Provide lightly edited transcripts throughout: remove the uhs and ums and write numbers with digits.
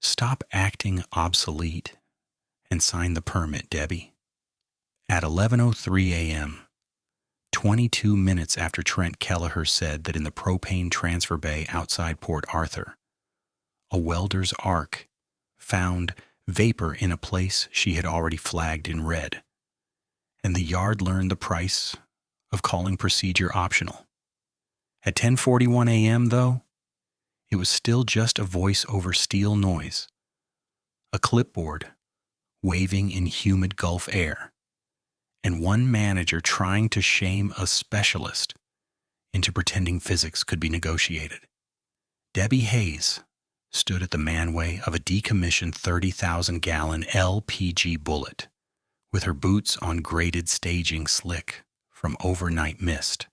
Stop acting obsolete and sign the permit, Debbie. At 11:03 a.m., 22 minutes after Trent Kelleher said that in the propane transfer bay outside Port Arthur, a welder's arc found vapor in a place she had already flagged in red, and the yard learned the price of calling procedure optional. At 10:41 a.m., though, it was still just a voice over steel noise, a clipboard waving in humid Gulf air, and one manager trying to shame a specialist into pretending physics could be negotiated. Debbie Hayes stood at the manway of a decommissioned 30,000-gallon LPG bullet, with her boots on graded staging slick from overnight mist,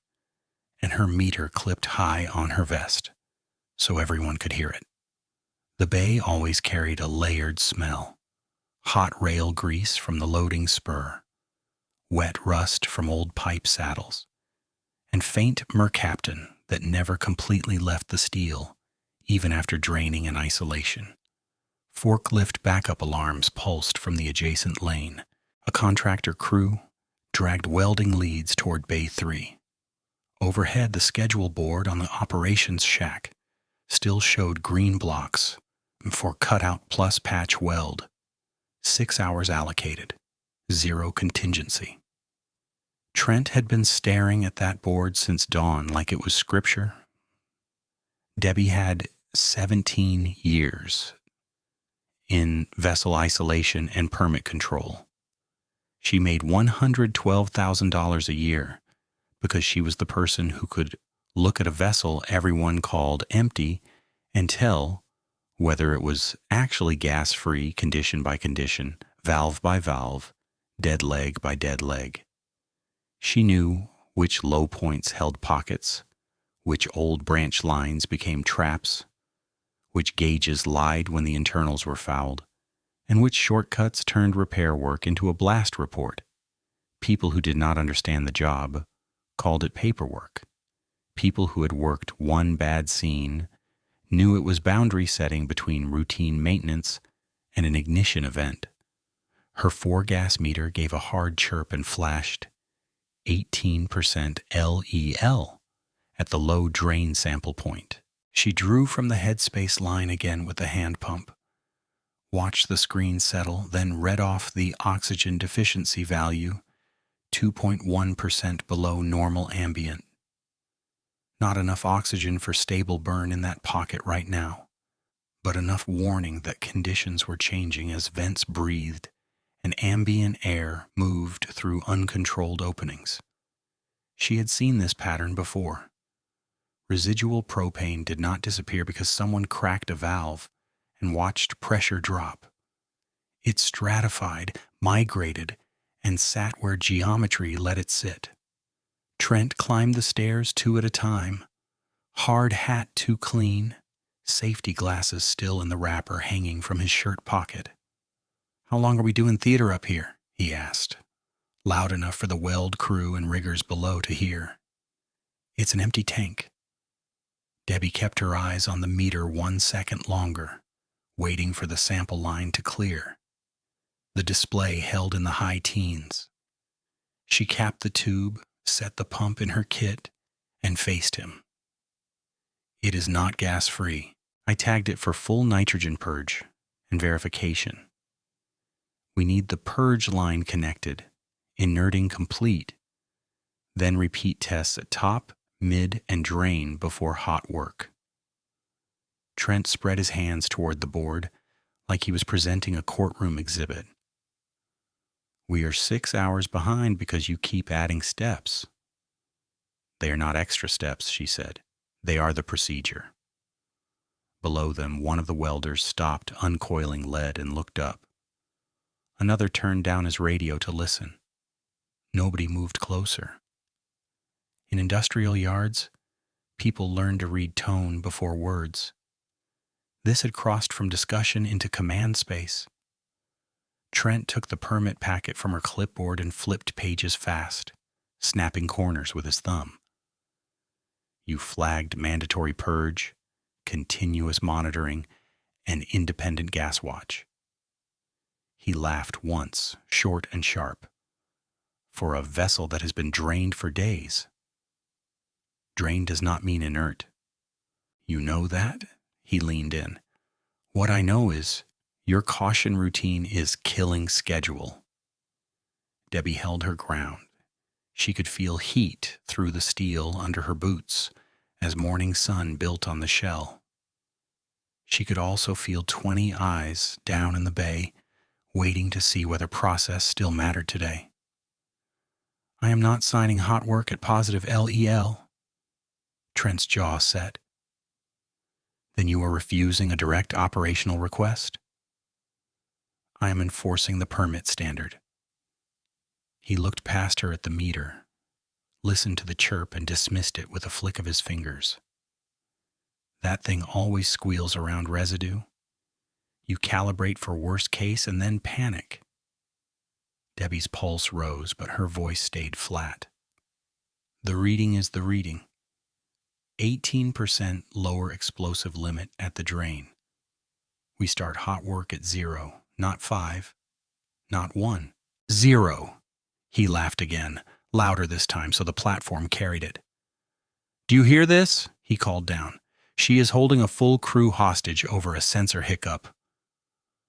and her meter clipped high on her vest so everyone could hear it. The bay always carried a layered smell: hot rail grease from the loading spur, wet rust from old pipe saddles, and faint mercaptan that never completely left the steel, even after draining and isolation. Forklift backup alarms pulsed from the adjacent lane. A contractor crew dragged welding leads toward Bay 3. Overhead, the schedule board on the operations shack still showed green blocks for cutout plus patch weld. 6 hours allocated, 0 contingency. Trent had been staring at that board since dawn like it was scripture. Debbie had 17 years in vessel isolation and permit control. She made $112,000 a year because she was the person who could look at a vessel everyone called empty and tell whether it was actually gas-free condition by condition, valve by valve, dead leg by dead leg. She knew which low points held pockets, which old branch lines became traps, which gauges lied when the internals were fouled, and which shortcuts turned repair work into a blast report. People who did not understand the job called it paperwork. People who had worked one bad scene knew it was boundary setting between routine maintenance and an ignition event. Her 4-gas meter gave a hard chirp and flashed 18% LEL at the low drain sample point. She drew from the headspace line again with the hand pump, watched the screen settle, then read off the oxygen deficiency value, 2.1% below normal ambient. Not enough oxygen for stable burn in that pocket right now, but enough warning that conditions were changing as vents breathed and ambient air moved through uncontrolled openings. She had seen this pattern before. Residual propane did not disappear because someone cracked a valve and watched pressure drop. It stratified, migrated, and sat where geometry let it sit. Trent climbed the stairs 2 at a time, hard hat too clean, safety glasses still in the wrapper hanging from his shirt pocket. "How long are we doing theater up here?" he asked, loud enough for the weld crew and riggers below to hear. "It's an empty tank." Debbie kept her eyes on the meter 1 second longer, waiting for the sample line to clear. The display held in the high teens. She capped the tube, set the pump in her kit, and faced him. "It is not gas-free. I tagged it for full nitrogen purge and verification. We need the purge line connected, inerting complete. Then repeat tests at top, mid, and drain before hot work." Trent spread his hands toward the board like he was presenting a courtroom exhibit. "We are 6 hours behind because you keep adding steps." "They are not extra steps," she said. "They are the procedure." Below them, one of the welders stopped uncoiling lead and looked up. Another turned down his radio to listen. Nobody moved closer. In industrial yards, people learn to read tone before words. This had crossed from discussion into command space. Trent took the permit packet from her clipboard and flipped pages fast, snapping corners with his thumb. "You flagged mandatory purge, continuous monitoring, an independent gas watch. He laughed once, short and sharp. For a vessel that has been drained for days. Drained does not mean inert. You know that? He leaned in. What I know is, your caution routine is killing schedule. Debbie held her ground. She could feel heat through the steel under her boots as morning sun built on the shell. She could also feel 20 eyes down in the bay, waiting to see whether process still mattered today. I am not signing hot work at positive LEL. Trent's jaw set. Then you are refusing a direct operational request? I am enforcing the permit standard. He looked past her at the meter, listened to the chirp and dismissed it with a flick of his fingers. That thing always squeals around residue. You calibrate for worst case and then panic. Debbie's pulse rose, but her voice stayed flat. The reading is the reading. 18% lower explosive limit at the drain. We start hot work at 0, not 5, not 1. 0. He laughed again, louder this time so the platform carried it. Do you hear this? He called down. She is holding a full crew hostage over a sensor hiccup.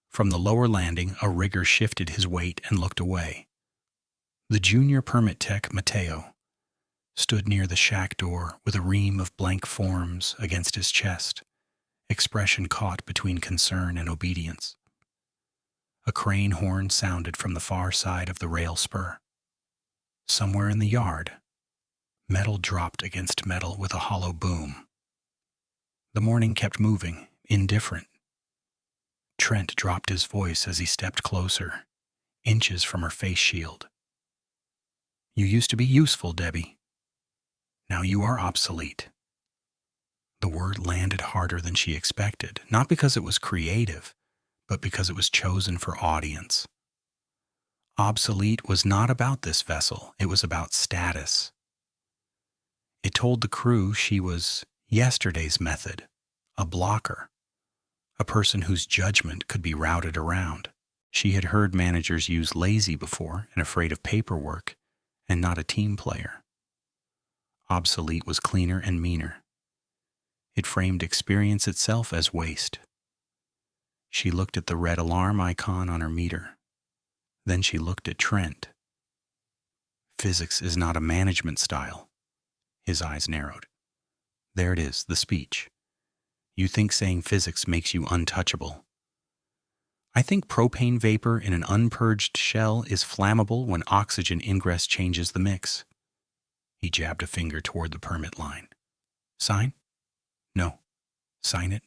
From the lower landing, a rigger shifted his weight and looked away. The junior permit tech, Mateo, stood near the shack door with a ream of blank forms against his chest, expression caught between concern and obedience. A crane horn sounded from the far side of the rail spur. Somewhere in the yard, metal dropped against metal with a hollow boom. The morning kept moving, indifferent. Trent dropped his voice as he stepped closer, inches from her face shield. You used to be useful, Debbie. Now you are obsolete. The word landed harder than she expected, not because it was creative, but because it was chosen for audience. Obsolete was not about this vessel, it was about status. It told the crew she was yesterday's method, a blocker, a person whose judgment could be routed around. She had heard managers use lazy before and afraid of paperwork, and not a team player. Obsolete was cleaner and meaner. It framed experience itself as waste. She looked at the red alarm icon on her meter. Then she looked at Trent. Physics is not a management style. His eyes narrowed. There it is, the speech. You think saying physics makes you untouchable. I think propane vapor in an unpurged shell is flammable when oxygen ingress changes the mix. He jabbed a finger toward the permit line. Sign? No. Sign it?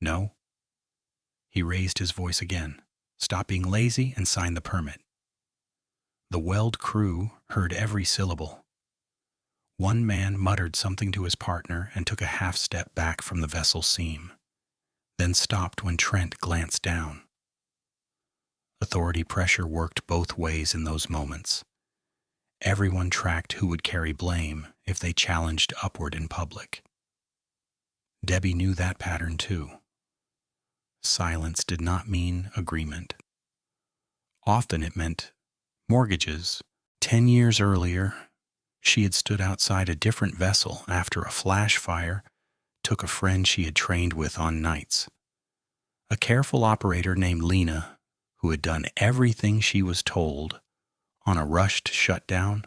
No. He raised his voice again. Stop being lazy and sign the permit. The Weld crew heard every syllable. One man muttered something to his partner and took a half step back from the vessel's seam, then stopped when Trent glanced down. Authority pressure worked both ways in those moments. Everyone tracked who would carry blame if they challenged upward in public. Debbie knew that pattern too. Silence did not mean agreement. Often it meant mortgages. 10 years earlier, she had stood outside a different vessel after a flash fire took a friend she had trained with on nights. A careful operator named Lena, who had done everything she was told on a rushed shutdown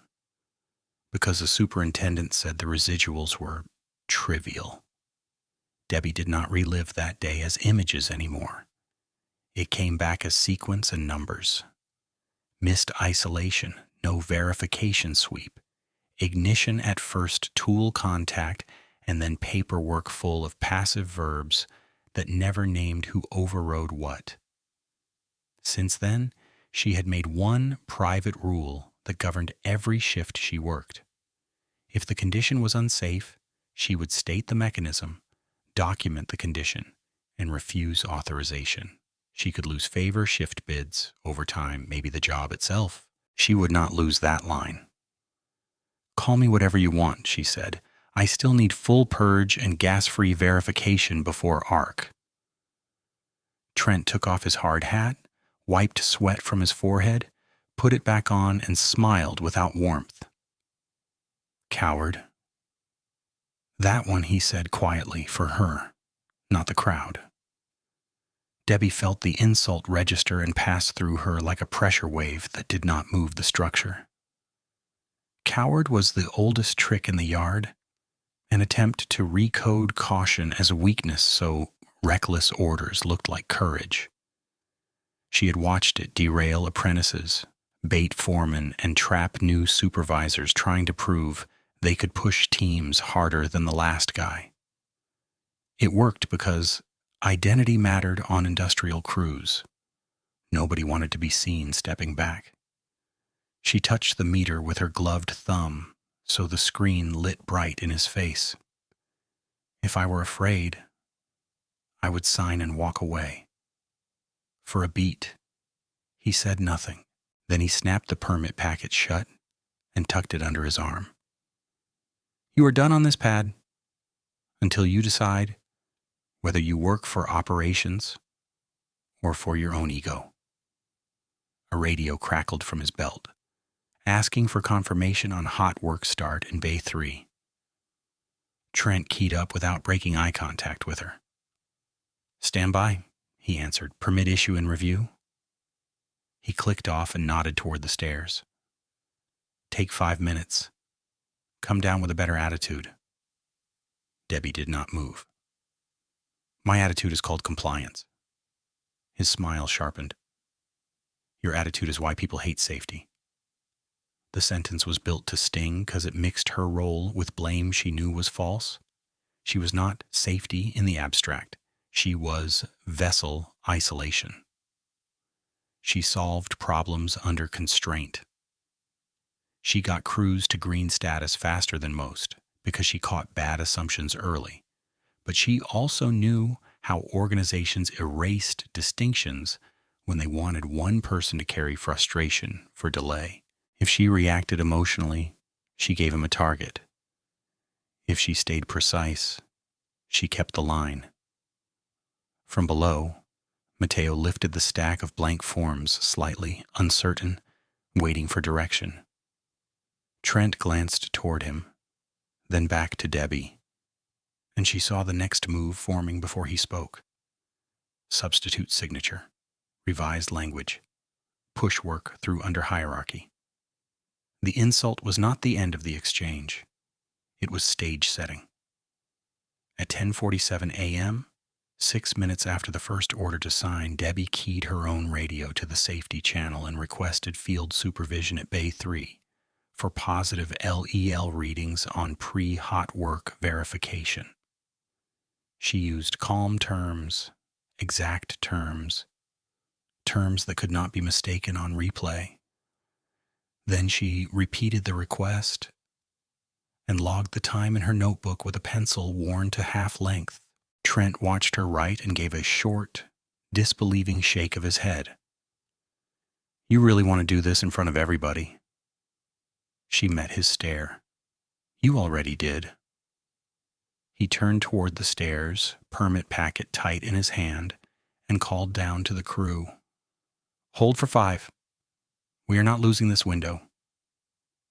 because the superintendent said the residuals were trivial. Debbie did not relive that day as images anymore. It came back as sequence and numbers. Missed isolation, no verification sweep. Ignition at first, tool contact, and then paperwork full of passive verbs that never named who overrode what. Since then, she had made one private rule that governed every shift she worked. If the condition was unsafe, she would state the mechanism, document the condition, and refuse authorization. She could lose favor, shift bids, overtime, maybe the job itself. She would not lose that line. Call me whatever you want, she said. I still need full purge and gas-free verification before ARC. Trent took off his hard hat, wiped sweat from his forehead, put it back on, and smiled without warmth. Coward. That one, he said quietly, for her, not the crowd. Debbie felt the insult register and pass through her like a pressure wave that did not move the structure. Coward was the oldest trick in the yard, an attempt to recode caution as a weakness so reckless orders looked like courage. She had watched it derail apprentices, bait foremen, and trap new supervisors trying to prove they could push teams harder than the last guy. It worked because identity mattered on industrial crews. Nobody wanted to be seen stepping back. She touched the meter with her gloved thumb, so the screen lit bright in his face. If I were afraid, I would sign and walk away. For a beat, he said nothing. Then he snapped the permit packet shut and tucked it under his arm. You are done on this pad until you decide whether you work for operations or for your own ego. A radio crackled from his belt, asking for confirmation on hot work start in Bay 3. Trent keyed up without breaking eye contact with her. Stand by, he answered. Permit issue and review. He clicked off and nodded toward the stairs. Take 5 minutes. Come down with a better attitude. Debbie did not move. My attitude is called compliance. His smile sharpened. Your attitude is why people hate safety. The sentence was built to sting because it mixed her role with blame she knew was false. She was not safety in the abstract. She was vessel isolation. She solved problems under constraint. She got crews to green status faster than most because she caught bad assumptions early. But she also knew how organizations erased distinctions when they wanted one person to carry frustration for delay. If she reacted emotionally, she gave him a target. If she stayed precise, she kept the line. From below, Mateo lifted the stack of blank forms slightly, uncertain, waiting for direction. Trent glanced toward him, then back to Debbie, and she saw the next move forming before he spoke. Substitute signature, revised language, push work through under hierarchy. The insult was not the end of the exchange. It was stage setting. At 10:47 a.m., 6 minutes after the first order to sign, Debbie keyed her own radio to the safety channel and requested field supervision at Bay 3 for positive LEL readings on pre-hot work verification. She used calm terms, exact terms, terms that could not be mistaken on replay. Then she repeated the request and logged the time in her notebook with a pencil worn to half length. Trent watched her write and gave a short, disbelieving shake of his head. You really want to do this in front of everybody? She met his stare. You already did. He turned toward the stairs, permit packet tight in his hand, and called down to the crew. Hold for 5. We are not losing this window.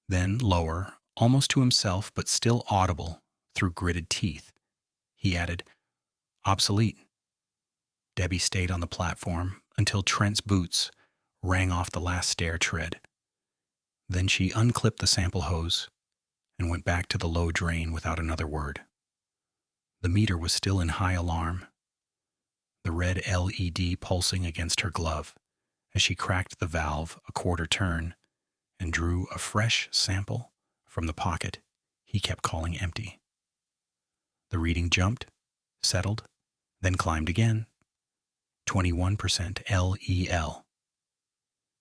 Then, lower, almost to himself but still audible through gritted teeth, he added, obsolete. Debbie stayed on the platform until Trent's boots rang off the last stair tread. Then she unclipped the sample hose and went back to the low drain without another word. The meter was still in high alarm, the red LED pulsing against her glove as she cracked the valve a quarter turn and drew a fresh sample from the pocket he kept calling empty. The reading jumped, settled, then climbed again. 21% LEL.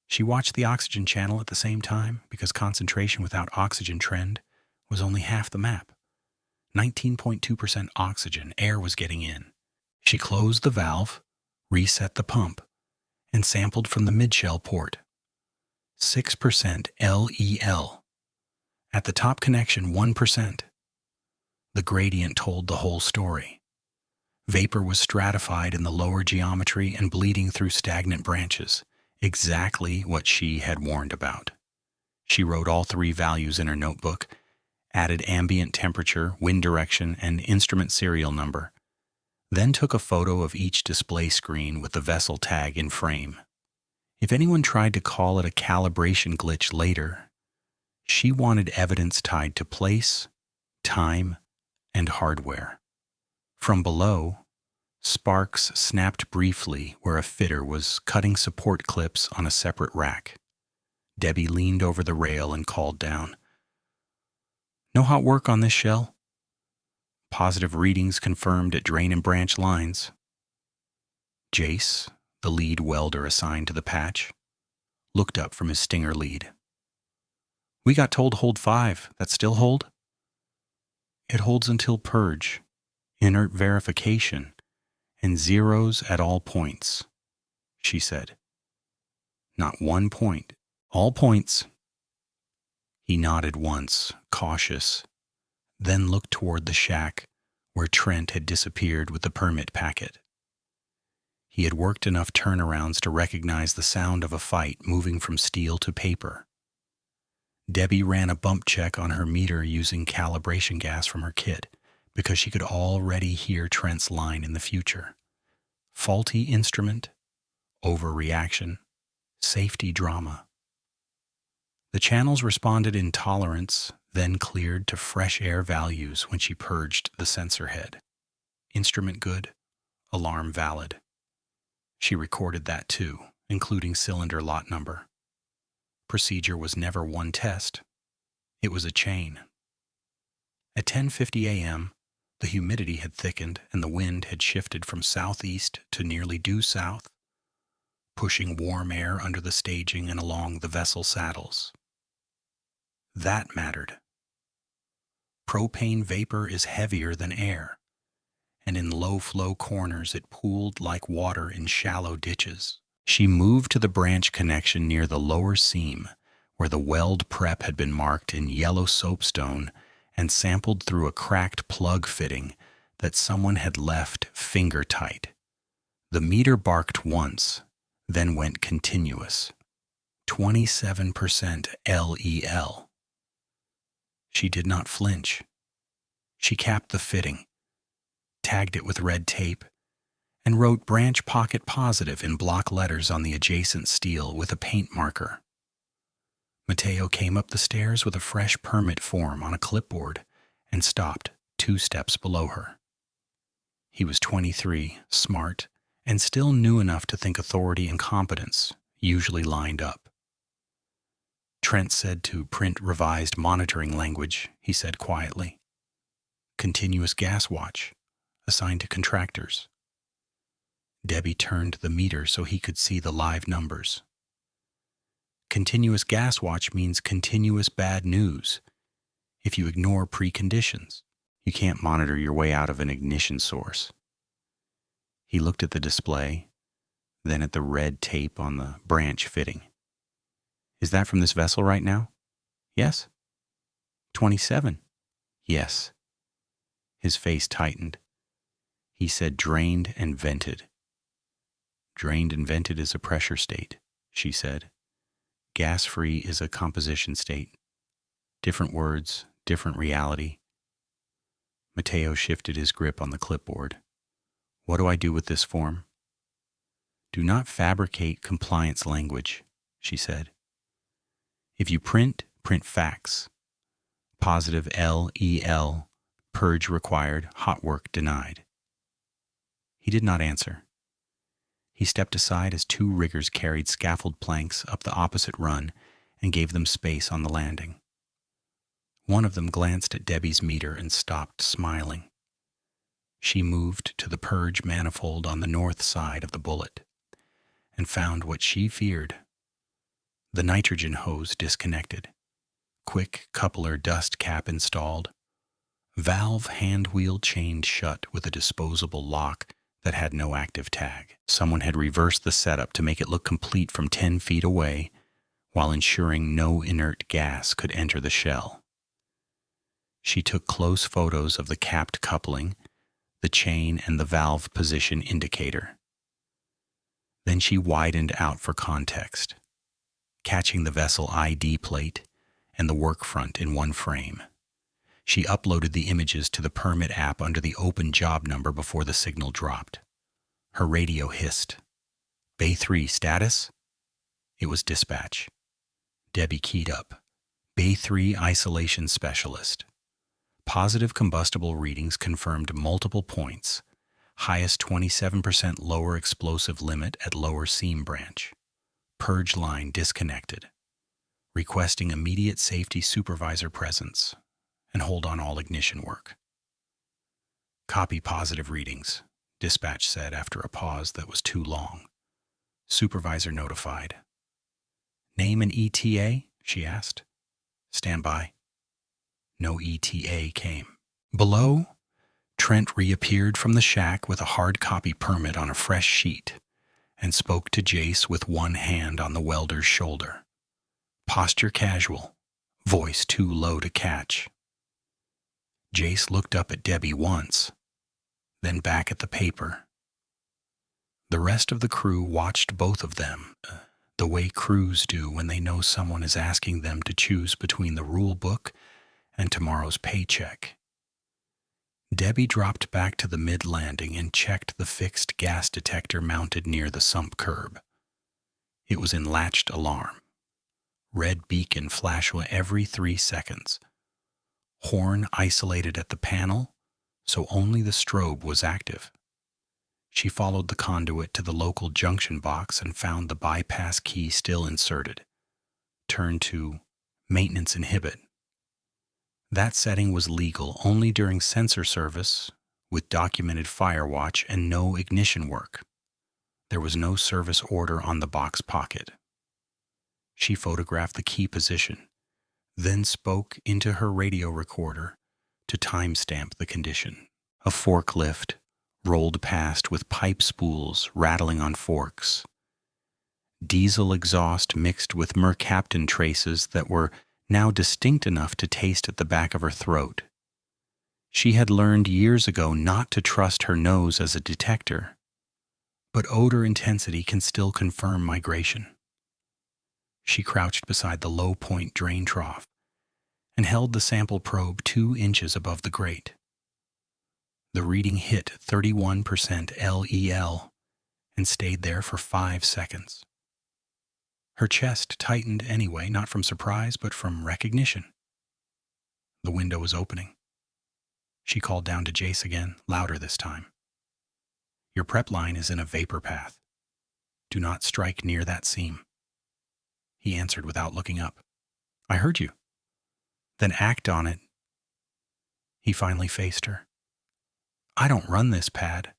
She watched the oxygen channel at the same time because concentration without oxygen trend was only half the map. 19.2% oxygen, air was getting in. She closed the valve, reset the pump, and sampled from the midshell port. 6% LEL. At the top connection, 1%. The gradient told the whole story. Vapor was stratified in the lower geometry and bleeding through stagnant branches, exactly what she had warned about. She wrote all 3 values in her notebook, added ambient temperature, wind direction, and instrument serial number, then took a photo of each display screen with the vessel tag in frame. If anyone tried to call it a calibration glitch later, she wanted evidence tied to place, time, and hardware. From below, sparks snapped briefly where a fitter was cutting support clips on a separate rack. Debbie leaned over the rail and called down, "No hot work on this shell?" Positive readings confirmed at drain and branch lines. Jace, the lead welder assigned to the patch, looked up from his stinger lead. "We got told to hold 5. That still hold?" "It holds until purge, inert verification, and zeros at all points," she said. "Not 1 point. All points." He nodded once, cautious, then looked toward the shack where Trent had disappeared with the permit packet. He had worked enough turnarounds to recognize the sound of a fight moving from steel to paper. Debbie ran a bump check on her meter using calibration gas from her kit because she could already hear Trent's line in the future. Faulty instrument, overreaction, safety drama. The channels responded in tolerance, then cleared to fresh air values when she purged the sensor head. Instrument good, alarm valid. She recorded that too, including cylinder lot number. Procedure was never one test. It was a chain. At 10:50 a.m., the humidity had thickened and the wind had shifted from southeast to nearly due south, pushing warm air under the staging and along the vessel saddles. That mattered. Propane vapor is heavier than air, and in low-flow corners it pooled like water in shallow ditches. She moved to the branch connection near the lower seam, where the weld prep had been marked in yellow soapstone, and sampled through a cracked plug fitting that someone had left finger-tight. The meter barked once, then went continuous. 27% LEL. She did not flinch. She capped the fitting, tagged it with red tape, and wrote branch pocket positive in block letters on the adjacent steel with a paint marker. Mateo came up the stairs with a fresh permit form on a clipboard and stopped 2 steps below her. He was 23, smart, and still knew enough to think authority and competence usually lined up. Trent said to print revised monitoring language, he said quietly. Continuous gas watch, assigned to contractors. Debbie turned the meter so he could see the live numbers. Continuous gas watch means continuous bad news. If you ignore preconditions, you can't monitor your way out of an ignition source. He looked at the display, then at the red tape on the branch fitting. Is that from this vessel right now? Yes. 27. Yes. His face tightened. He said drained and vented. Drained and vented is a pressure state, she said. Gas-free is a composition state. Different words, different reality. Mateo shifted his grip on the clipboard. What do I do with this form? Do not fabricate compliance language, she said. If you print facts. Positive LEL, purge required, hot work denied. He did not answer. He stepped aside as 2 riggers carried scaffold planks up the opposite run and gave them space on the landing. One of them glanced at Debbie's meter and stopped, smiling. She moved to the purge manifold on the north side of the bullet and found what she feared. The nitrogen hose disconnected. Quick coupler dust cap installed. Valve hand wheel chained shut with a disposable lock that had no active tag. Someone had reversed the setup to make it look complete from 10 feet away while ensuring no inert gas could enter the shell. She took close photos of the capped coupling, the chain, and the valve position indicator. Then she widened out for context, catching the vessel ID plate and the work front in one frame. She uploaded the images to the permit app under the open job number before the signal dropped. Her radio hissed. Bay 3, status? It was dispatch. Debbie keyed up. Bay 3 isolation specialist. Positive combustible readings confirmed multiple points. Highest 27% lower explosive limit at lower seam branch. Purge line disconnected. Requesting immediate safety supervisor presence and hold on all ignition work. Copy positive readings, dispatch said after a pause that was too long. Supervisor notified. Name an ETA? She asked. Stand by. No ETA came. Below, Trent reappeared from the shack with a hard copy permit on a fresh sheet and spoke to Jace with one hand on the welder's shoulder. Posture casual, voice too low to catch. Jace looked up at Debbie once, then back at the paper. The rest of the crew watched both of them, the way crews do when they know someone is asking them to choose between the rule book and tomorrow's paycheck. Debbie dropped back to the mid-landing and checked the fixed gas detector mounted near the sump curb. It was in latched alarm. Red beacon flash every 3 seconds. Horn isolated at the panel, so only the strobe was active. She followed the conduit to the local junction box and found the bypass key still inserted. Turned to Maintenance Inhibit. That setting was legal only during sensor service, with documented fire watch and no ignition work. There was no service order on the box pocket. She photographed the key position, then spoke into her radio recorder to timestamp the condition. A forklift rolled past with pipe spools rattling on forks. Diesel exhaust mixed with mercaptan traces that were now distinct enough to taste at the back of her throat. She had learned years ago not to trust her nose as a detector, but odor intensity can still confirm migration. She crouched beside the low-point drain trough and held the sample probe 2 inches above the grate. The reading hit 31% LEL and stayed there for 5 seconds. Her chest tightened anyway, not from surprise, but from recognition. The window was opening. She called down to Jace again, louder this time. Your prep line is in a vapor path. Do not strike near that seam. He answered without looking up. I heard you. Then act on it. He finally faced her. I don't run this pad.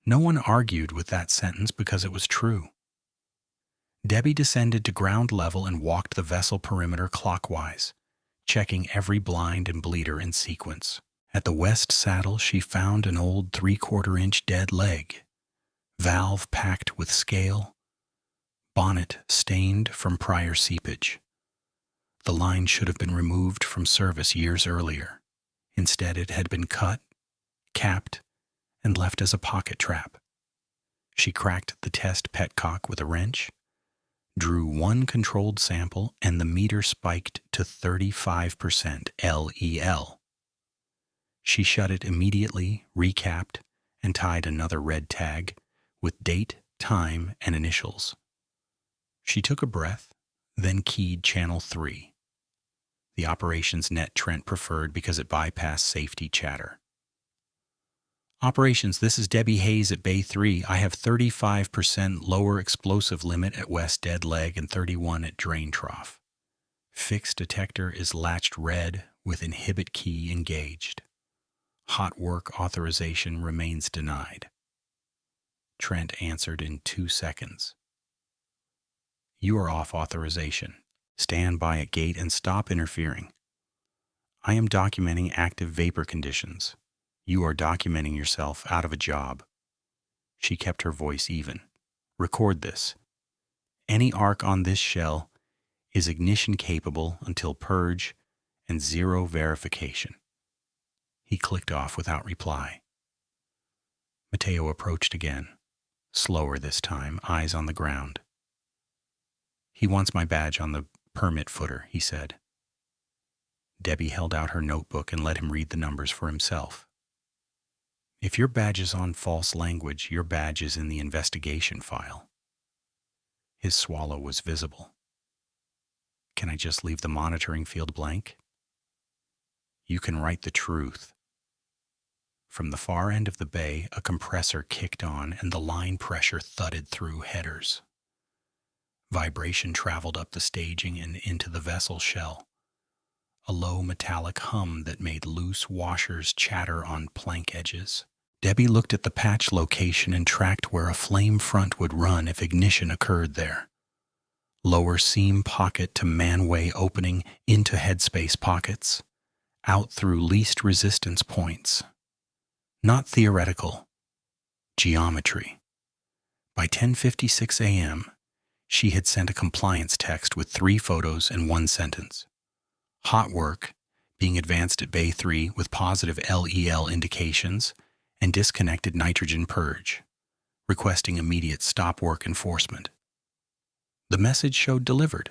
No one argued with that sentence because it was true. Debbie descended to ground level and walked the vessel perimeter clockwise, checking every blind and bleeder in sequence. At the west saddle, she found an old 3/4-inch dead leg, valve packed with scale, bonnet stained from prior seepage. The line should have been removed from service years earlier. Instead, it had been cut, capped, and left as a pocket trap. She cracked the test petcock with a wrench, drew one controlled sample, and the meter spiked to 35% LEL. She shut it immediately, recapped, and tied another red tag with date, time, and initials. She took a breath, then keyed channel 3. The operations net Trent preferred because it bypassed safety chatter. Operations, this is Debbie Hayes at Bay 3. I have 35% lower explosive limit at west dead leg and 31 at drain trough. Fixed detector is latched red with inhibit key engaged. Hot work authorization remains denied. Trent answered in 2 seconds. You are off authorization. Stand by at gate and stop interfering. I am documenting active vapor conditions. You are documenting yourself out of a job. She kept her voice even. Record this. Any arc on this shell is ignition capable until purge and 0 verification. He clicked off without reply. Mateo approached again, slower this time, eyes on the ground. He wants my badge on the permit footer, he said. Debbie held out her notebook and let him read the numbers for himself. If your badge is on false language, your badge is in the investigation file. His swallow was visible. Can I just leave the monitoring field blank? You can write the truth. From the far end of the bay, a compressor kicked on and the line pressure thudded through headers. Vibration traveled up the staging and into the vessel shell. A low metallic hum that made loose washers chatter on plank edges. Debbie looked at the patch location and tracked where a flame front would run if ignition occurred there. Lower seam pocket to manway opening into headspace pockets, out through least resistance points. Not theoretical. Geometry. By 10:56 a.m., she had sent a compliance text with 3 photos and 1 sentence. Hot work, being advanced at Bay 3 with positive LEL indications, and disconnected nitrogen purge, requesting immediate stop work enforcement. The message showed delivered.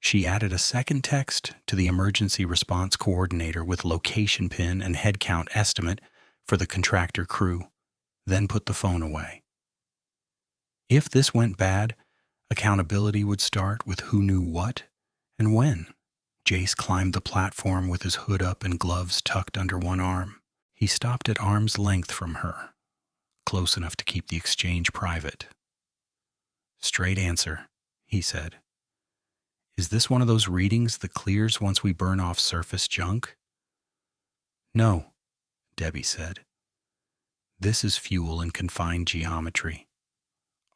She added a second text to the emergency response coordinator with location pin and head count estimate for the contractor crew, then put the phone away. If this went bad, accountability would start with who knew what and when. Jace climbed the platform with his hood up and gloves tucked under one arm. He stopped at arm's length from her, close enough to keep the exchange private. Straight answer, he said. Is this one of those readings that clears once we burn off surface junk? No, Debbie said. This is fuel in confined geometry.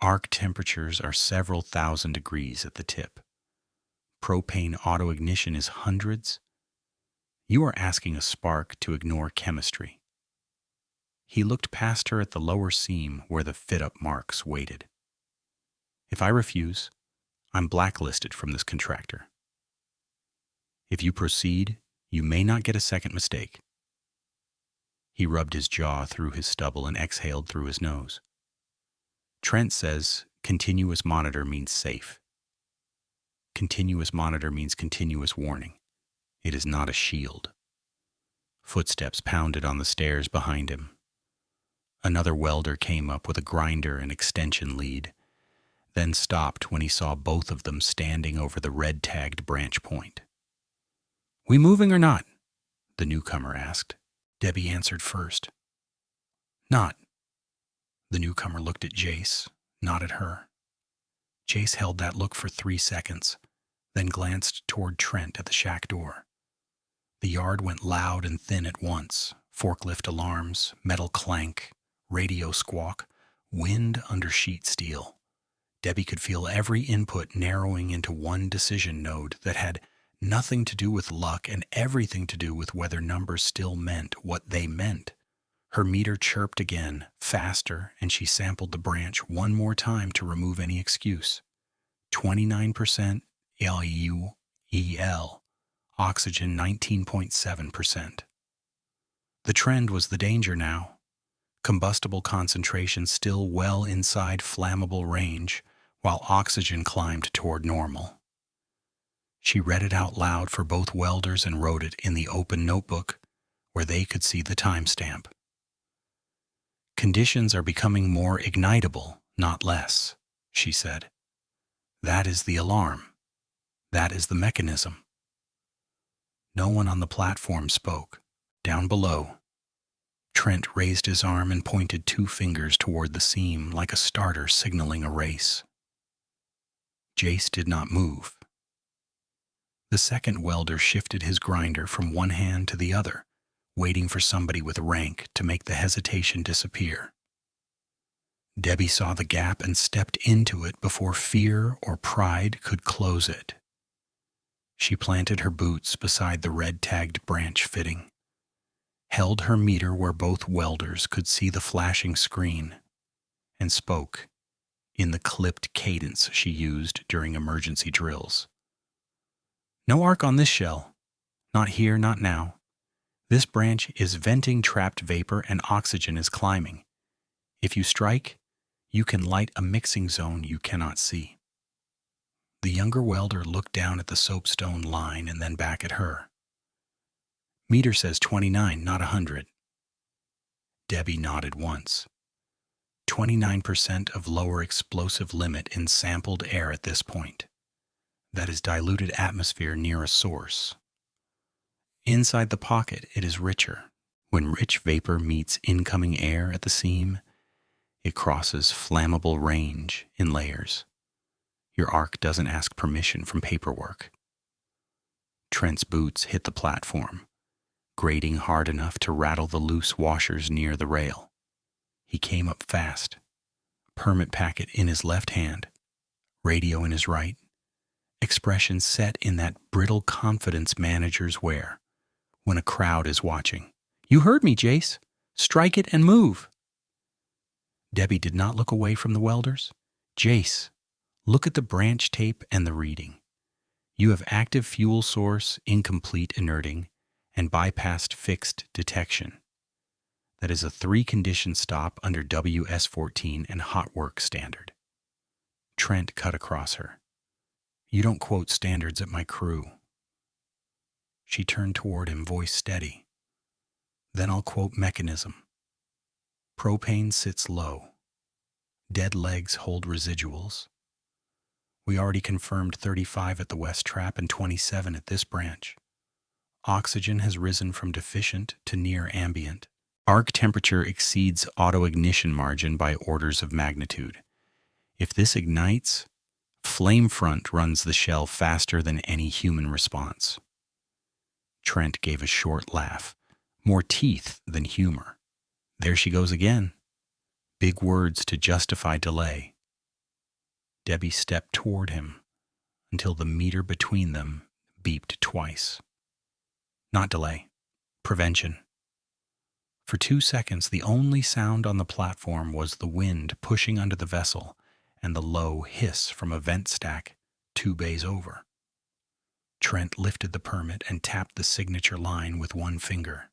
Arc temperatures are several thousand degrees at the tip. Propane auto-ignition is hundreds. You are asking a spark to ignore chemistry. He looked past her at the lower seam where the fit-up marks waited. If I refuse, I'm blacklisted from this contractor. If you proceed, you may not get a second mistake. He rubbed his jaw through his stubble and exhaled through his nose. Trent says continuous monitor means safe. Continuous monitor means continuous warning. It is not a shield. Footsteps pounded on the stairs behind him. Another welder came up with a grinder and extension lead, then stopped when he saw both of them standing over the red-tagged branch point. We moving or not? The newcomer asked. Debbie answered first. Not. The newcomer looked at Jace, not at her. Jace held that look for 3 seconds, then glanced toward Trent at the shack door. The yard went loud and thin at once. Forklift alarms, metal clank, radio squawk, wind under sheet steel. Debbie could feel every input narrowing into one decision node that had nothing to do with luck and everything to do with whether numbers still meant what they meant. Her meter chirped again, faster, and she sampled the branch one more time to remove any excuse. 29% LUEL, oxygen 19.7%. The trend was the danger now. Combustible concentration still well inside flammable range, while oxygen climbed toward normal. She read it out loud for both welders and wrote it in the open notebook, where they could see the timestamp. Conditions are becoming more ignitable, not less, she said. That is the alarm. That is the mechanism. No one on the platform spoke. Down below, Trent raised his arm and pointed 2 fingers toward the seam like a starter signaling a race. Jace did not move. The second welder shifted his grinder from one hand to the other, waiting for somebody with rank to make the hesitation disappear. Debbie saw the gap and stepped into it before fear or pride could close it. She planted her boots beside the red-tagged branch fitting, held her meter where both welders could see the flashing screen, and spoke in the clipped cadence she used during emergency drills. No arc on this shell. Not here, not now. This branch is venting trapped vapor and oxygen is climbing. If you strike, you can light a mixing zone you cannot see. The younger welder looked down at the soapstone line and then back at her. Meter says 29, not 100. Debbie nodded once. 29% of lower explosive limit in sampled air at this point. That is diluted atmosphere near a source. Inside the pocket, it is richer. When rich vapor meets incoming air at the seam, it crosses flammable range in layers. Your arc doesn't ask permission from paperwork. Trent's boots hit the platform, grating hard enough to rattle the loose washers near the rail. He came up fast, permit packet in his left hand, radio in his right, expression set in that brittle confidence managers wear when a crowd is watching. "You heard me, Jace. Strike it and move." Debbie did not look away from the welders. "Jace, look at the branch tape and the reading. You have active fuel source, incomplete inerting, and bypassed fixed detection. That is a 3-condition stop under WS-14 and hot work standard." Trent cut across her. "You don't quote standards at my crew." She turned toward him, voice steady. "Then I'll quote mechanism. Propane sits low. Dead legs hold residuals. We already confirmed 35 at the west trap and 27 at this branch. Oxygen has risen from deficient to near ambient. Arc temperature exceeds auto-ignition margin by orders of magnitude. If this ignites, flame front runs the shell faster than any human response." Trent gave a short laugh, more teeth than humor. There she goes again. Big words to justify delay. Debbie stepped toward him until the meter between them beeped twice. Not delay. Prevention. For 2 seconds, the only sound on the platform was the wind pushing under the vessel and the low hiss from a vent stack 2 bays over. Trent lifted the permit and tapped the signature line with one finger.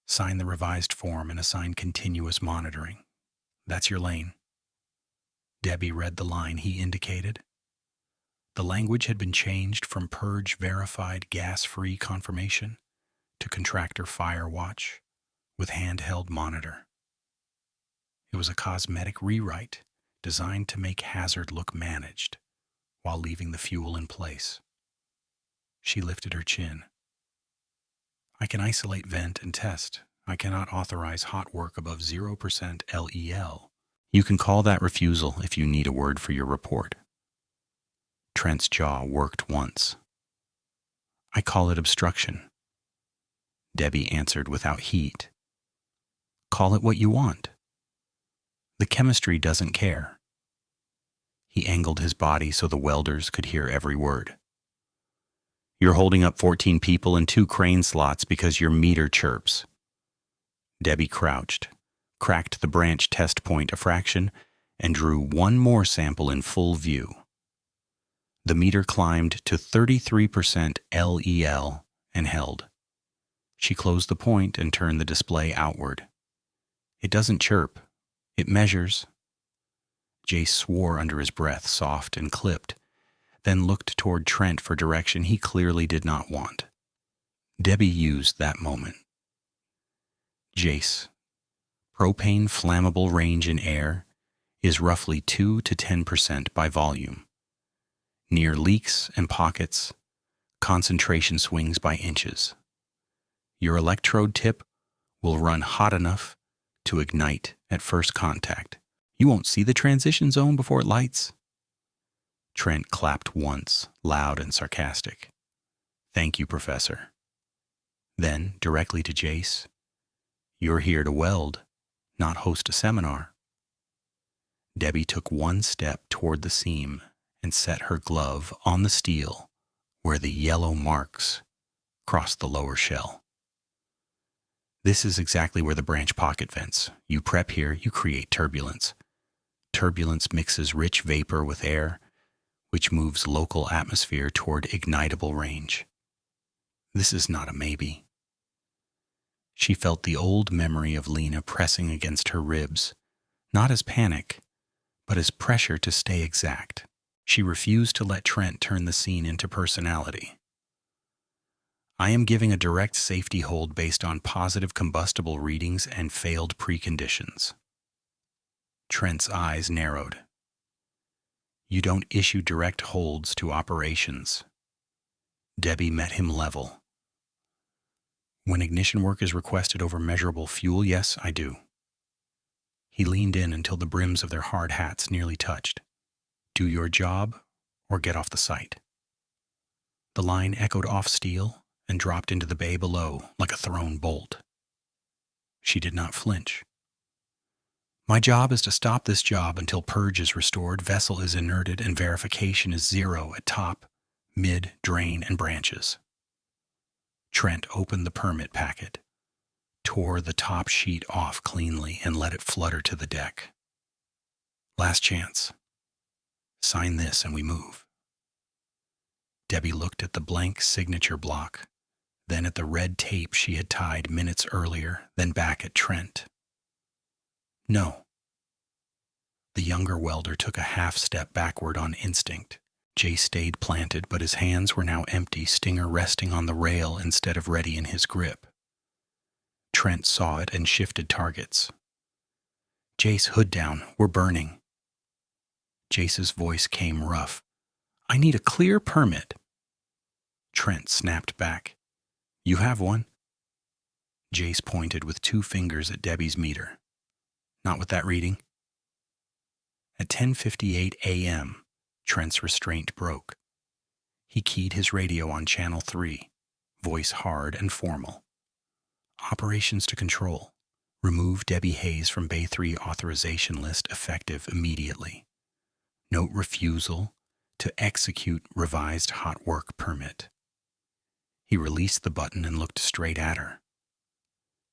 "Sign the revised form and assign continuous monitoring. That's your lane." Debbie read the line he indicated. The language had been changed from Purge verified gas-free confirmation to contractor fire watch with handheld monitor. It was a cosmetic rewrite designed to make hazard look managed while leaving the fuel in place. She lifted her chin. "I can isolate vent and test. I cannot authorize hot work above 0% LEL. You can call that refusal if you need a word for your report." Trent's jaw worked once. "I call it obstruction." Debbie answered without heat. "Call it what you want. The chemistry doesn't care." He angled his body so the welders could hear every word. "You're holding up 14 people in 2 crane slots because your meter chirps." Debbie crouched, cracked the branch test point a fraction, and drew one more sample in full view. The meter climbed to 33% LEL and held. She closed the point and turned the display outward. "It doesn't chirp. It measures." Jace swore under his breath, soft and clipped, then looked toward Trent for direction he clearly did not want. Debbie used that moment. "Jace, propane flammable range in air is roughly 2 to 10% by volume. Near leaks and pockets, concentration swings by inches. Your electrode tip will run hot enough to ignite at first contact. You won't see the transition zone before it lights." Trent clapped once, loud and sarcastic. "Thank you, Professor." Then, directly to Jace, "You're here to weld, not host a seminar." Debbie took one step toward the seam and set her glove on the steel where the yellow marks crossed the lower shell. "This is exactly where the branch pocket vents. You prep here, you create turbulence. Turbulence mixes rich vapor with air, which moves local atmosphere toward ignitable range. This is not a maybe. She felt the old memory of Lena pressing against her ribs, not as panic, but as pressure to stay exact. She refused to let Trent turn the scene into personality. I am giving a direct safety hold based on positive combustible readings and failed preconditions. Trent's eyes narrowed. You don't issue direct holds to operations. Debbie met him level. When ignition work is requested over measurable fuel, yes, I do. He leaned in until the brims of their hard hats nearly touched. Do your job or get off the site. The line echoed off steel and dropped into the bay below like a thrown bolt. She did not flinch. My job is to stop this job until purge is restored, vessel is inerted, and verification is 0 at top, mid, drain, and branches. Trent opened the permit packet, tore the top sheet off cleanly, and let it flutter to the deck. Last chance. Sign this and we move. Debbie looked at the blank signature block, then at the red tape she had tied minutes earlier, then back at Trent. No. The younger welder took a half step backward on instinct. Jay stayed planted, but his hands were now empty, stinger resting on the rail instead of ready in his grip. Trent saw it and shifted targets. Jace, hood down. We're burning. Jace's voice came rough. I need a clear permit. Trent snapped back. You have one. Jace pointed with 2 fingers at Debbie's meter. Not with that reading. At 10:58 a.m., Trent's restraint broke. He keyed his radio on channel 3, voice hard and formal. Operations to control. Remove Debbie Hayes from Bay 3 authorization list effective immediately. Note refusal to execute revised hot work permit. He released the button and looked straight at her.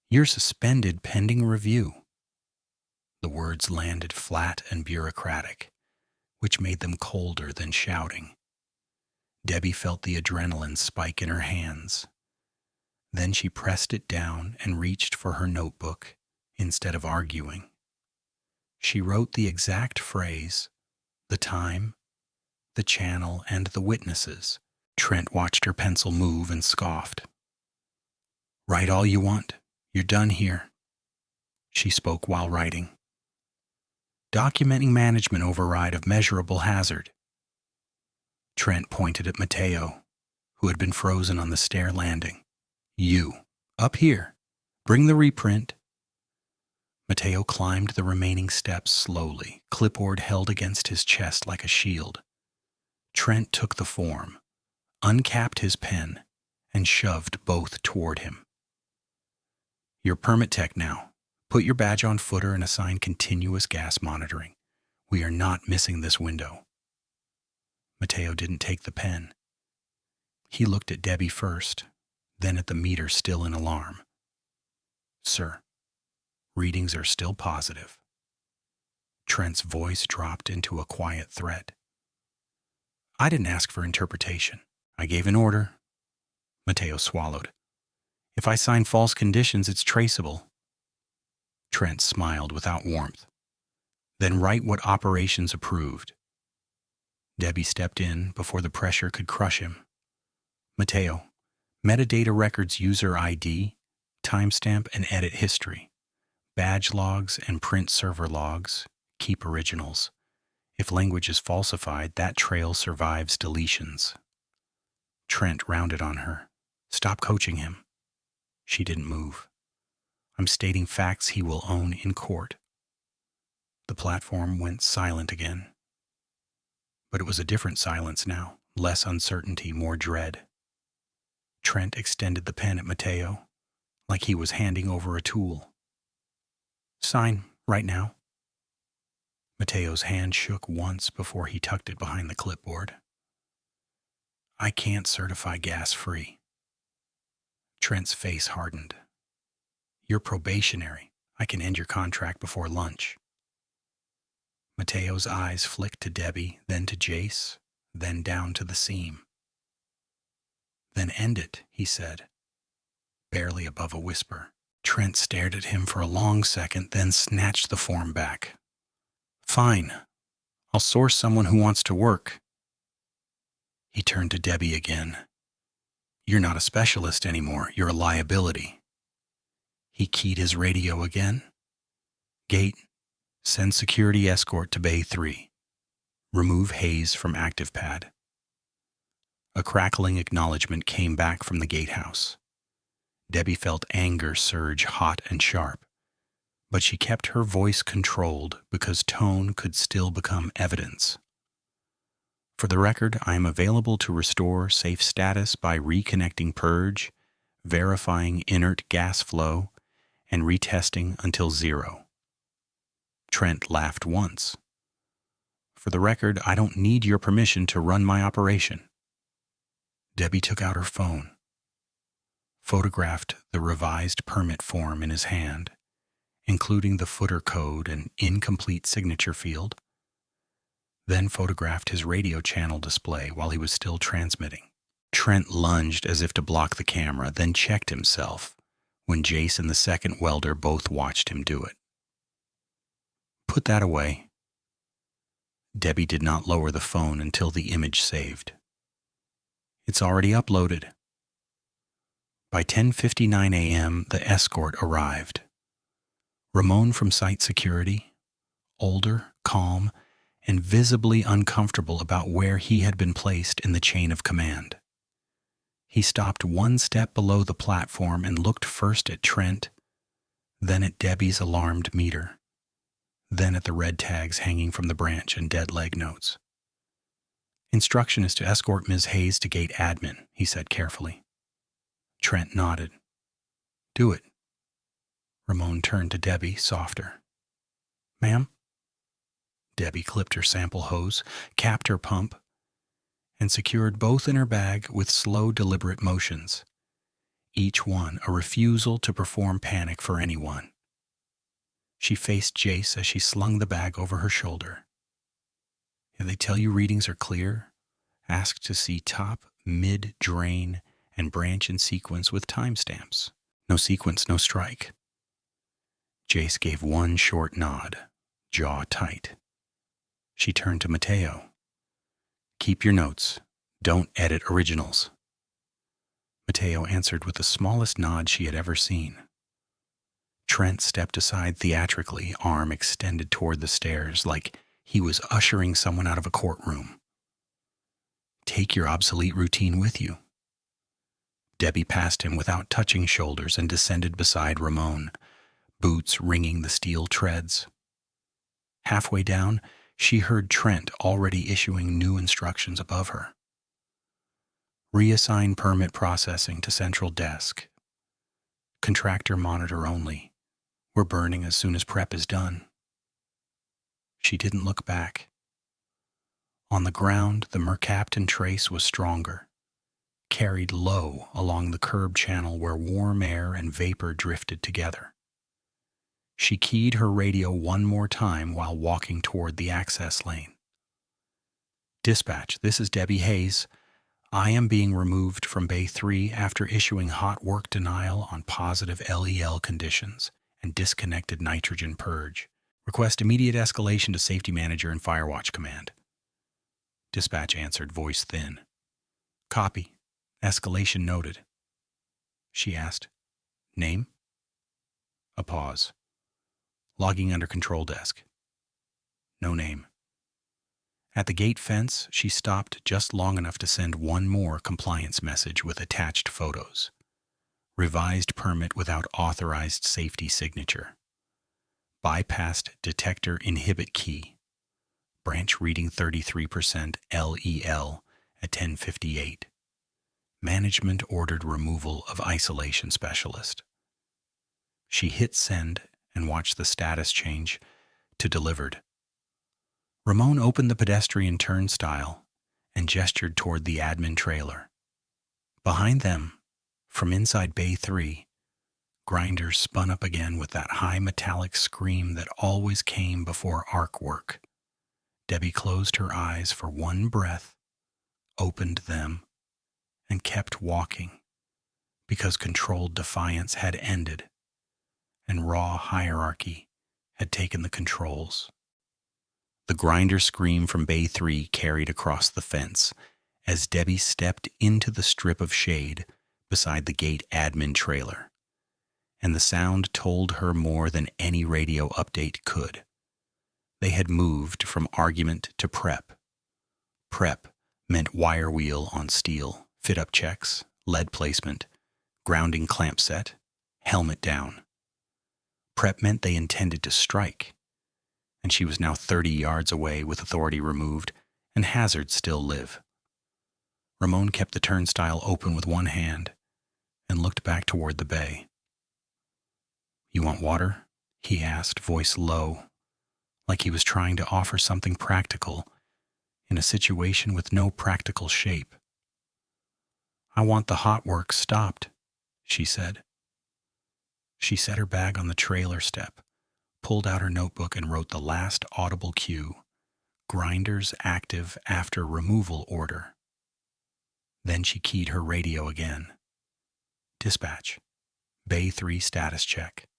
You're suspended pending review. The words landed flat and bureaucratic, which made them colder than shouting. Debbie felt the adrenaline spike in her hands. Then she pressed it down and reached for her notebook instead of arguing. She wrote the exact phrase, the time, the channel, and the witnesses. Trent watched her pencil move and scoffed. Write all you want. You're done here. She spoke while writing. Documenting management override of measurable hazard. Trent pointed at Mateo, who had been frozen on the stair landing. You, up here. Bring the reprint. Mateo climbed the remaining steps slowly, clipboard held against his chest like a shield. Trent took the form, uncapped his pen, and shoved both toward him. You're permit tech now. Put your badge on footer and assign continuous gas monitoring. We are not missing this window. Mateo didn't take the pen. He looked at Debbie first, then at the meter still in alarm. Sir, readings are still positive. Trent's voice dropped into a quiet threat. I didn't ask for interpretation. I gave an order. Mateo swallowed. If I sign false conditions, it's traceable. Trent smiled without warmth. Then write what operations approved. Debbie stepped in before the pressure could crush him. Mateo, metadata records user ID, timestamp and edit history. Badge logs and print server logs, keep originals. If language is falsified, that trail survives deletions. Trent rounded on her. Stop coaching him. She didn't move. I'm stating facts he will own in court. The platform went silent again. But it was a different silence now, less uncertainty, more dread. Trent extended the pen at Mateo, like he was handing over a tool. Sign, right now. Mateo's hand shook once before he tucked it behind the clipboard. I can't certify gas-free. Trent's face hardened. You're probationary. I can end your contract before lunch. Mateo's eyes flicked to Debbie, then to Jace, then down to the seam. Then end it, he said, barely above a whisper. Trent stared at him for a long second, then snatched the form back. Fine. I'll source someone who wants to work. He turned to Debbie again. You're not a specialist anymore. You're a liability. He keyed his radio again. Gate, send security escort to Bay 3. Remove Hayes from active pad. A crackling acknowledgement came back from the gatehouse. Debbie felt anger surge hot and sharp, but she kept her voice controlled because tone could still become evidence. For the record, I am available to restore safe status by reconnecting Purge, verifying inert gas flow, and retesting until 0. Trent laughed once. For the record, I don't need your permission to run my operation. Debbie took out her phone, photographed the revised permit form in his hand, including the footer code and incomplete signature field, then photographed his radio channel display while he was still transmitting. Trent lunged as if to block the camera, then checked himself when Jace and the second welder both watched him do it. Put that away. Debbie did not lower the phone until the image saved. It's already uploaded. By 10:59 a.m., the escort arrived. Ramon from site security, older, calm, and visibly uncomfortable about where he had been placed in the chain of command. He stopped one step below the platform and looked first at Trent, then at Debbie's alarmed meter, then at the red tags hanging from the branch and dead leg notes. Instruction is to escort Ms. Hayes to gate admin, he said carefully. Trent nodded. Do it. Ramon turned to Debbie, softer. Ma'am? Debbie clipped her sample hose, capped her pump, and secured both in her bag with slow, deliberate motions, each one a refusal to perform panic for anyone. She faced Jace as she slung the bag over her shoulder. If they tell you readings are clear, ask to see top, mid, drain, and branch in sequence with timestamps. No sequence, no strike. Jace gave one short nod, jaw tight. She turned to Mateo. Keep your notes. Don't edit originals. Mateo answered with the smallest nod she had ever seen. Trent stepped aside theatrically, arm extended toward the stairs, like he was ushering someone out of a courtroom. Take your obsolete routine with you. Debbie passed him without touching shoulders and descended beside Ramon, boots ringing the steel treads. Halfway down, she heard Trent already issuing new instructions above her. Reassign permit processing to central desk. Contractor monitor only. We're burning as soon as prep is done. She didn't look back. On the ground, the mercaptan trace was stronger, carried low along the curb channel where warm air and vapor drifted together. She keyed her radio one more time while walking toward the access lane. Dispatch, this is Debbie Hayes. I am being removed from Bay 3 after issuing hot work denial on positive LEL conditions and disconnected nitrogen purge. Request immediate escalation to Safety Manager and Firewatch Command. Dispatch answered, voice thin. Copy. Escalation noted. She asked, Name? A pause. Logging under control desk. No name. At the gate fence, she stopped just long enough to send one more compliance message with attached photos. Revised permit without authorized safety signature. Bypassed detector inhibit key. Branch reading 33% LEL at 10:58. Management ordered removal of isolation specialist. She hit send and watched the status change to delivered. Ramon opened the pedestrian turnstile and gestured toward the admin trailer. Behind them, from inside Bay 3, grinders spun up again with that high metallic scream that always came before arc work. Debbie closed her eyes for one breath, opened them, and kept walking, because controlled defiance had ended, and raw hierarchy had taken the controls. The grinder scream from Bay 3 carried across the fence as Debbie stepped into the strip of shade beside the gate admin trailer, and the sound told her more than any radio update could. They had moved from argument to prep. Prep meant wire wheel on steel, fit-up checks, lead placement, grounding clamp set, helmet down. Prep meant they intended to strike, and she was now 30 yards away with authority removed and hazards still live. Ramon kept the turnstile open with one hand and looked back toward the bay. "You want water?" he asked, voice low, like he was trying to offer something practical in a situation with no practical shape. "I want the hot work stopped," she said. She set her bag on the trailer step, pulled out her notebook and wrote the last audible cue, grinders active after removal order. Then she keyed her radio again. "Dispatch, Bay 3 status check.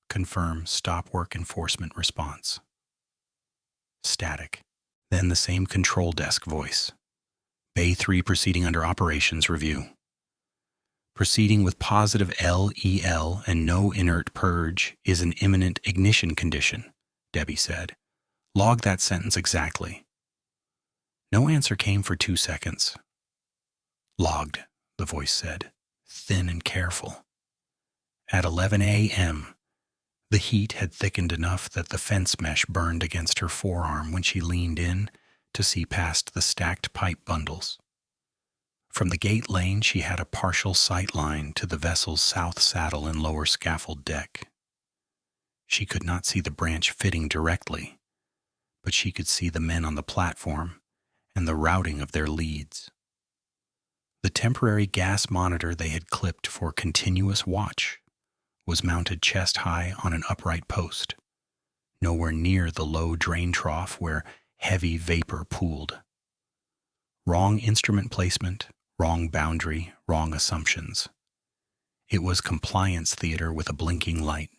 Confirm stop work enforcement response." Static. Then the same control desk voice. "Bay 3 proceeding under operations review. Proceeding with positive LEL and no inert purge is an imminent ignition condition," Debbie said. "Log that sentence exactly." No answer came for 2 seconds. "Logged," the voice said, thin and careful. At 11 a.m., the heat had thickened enough that the fence mesh burned against her forearm when she leaned in to see past the stacked pipe bundles. From the gate lane, she had a partial sight line to the vessel's south saddle and lower scaffold deck. She could not see the branch fitting directly, but she could see the men on the platform and the routing of their leads. The temporary gas monitor they had clipped for continuous watch was mounted chest-high on an upright post, nowhere near the low drain trough where heavy vapor pooled. Wrong instrument placement, wrong boundary, wrong assumptions. It was compliance theater with a blinking light.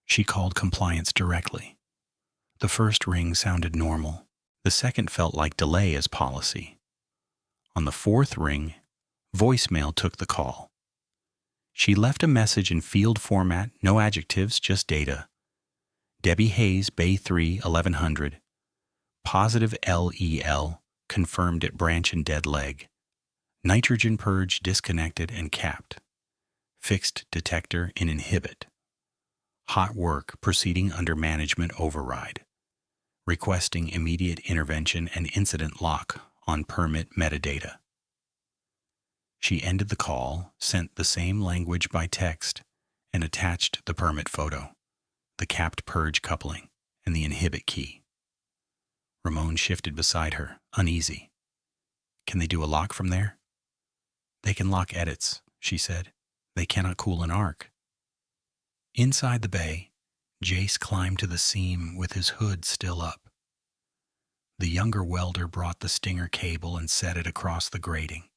She called compliance directly. The first ring sounded normal. The second felt like delay as policy. On the fourth ring, voicemail took the call. She left a message in field format, no adjectives, just data. "Debbie Hayes, Bay 3, 1100. Positive LEL, confirmed at branch and dead leg. Nitrogen purge disconnected and capped. Fixed detector in inhibit. Hot work proceeding under management override. Requesting immediate intervention and incident lock on permit metadata." She ended the call, sent the same language by text, and attached the permit photo, the capped purge coupling, and the inhibit key. Ramon shifted beside her, uneasy. "Can they do a lock from there?" "They can lock edits," she said. "They cannot cool an arc." Inside the bay, Jace climbed to the seam with his hood still up. The younger welder brought the stinger cable and set it across the grating.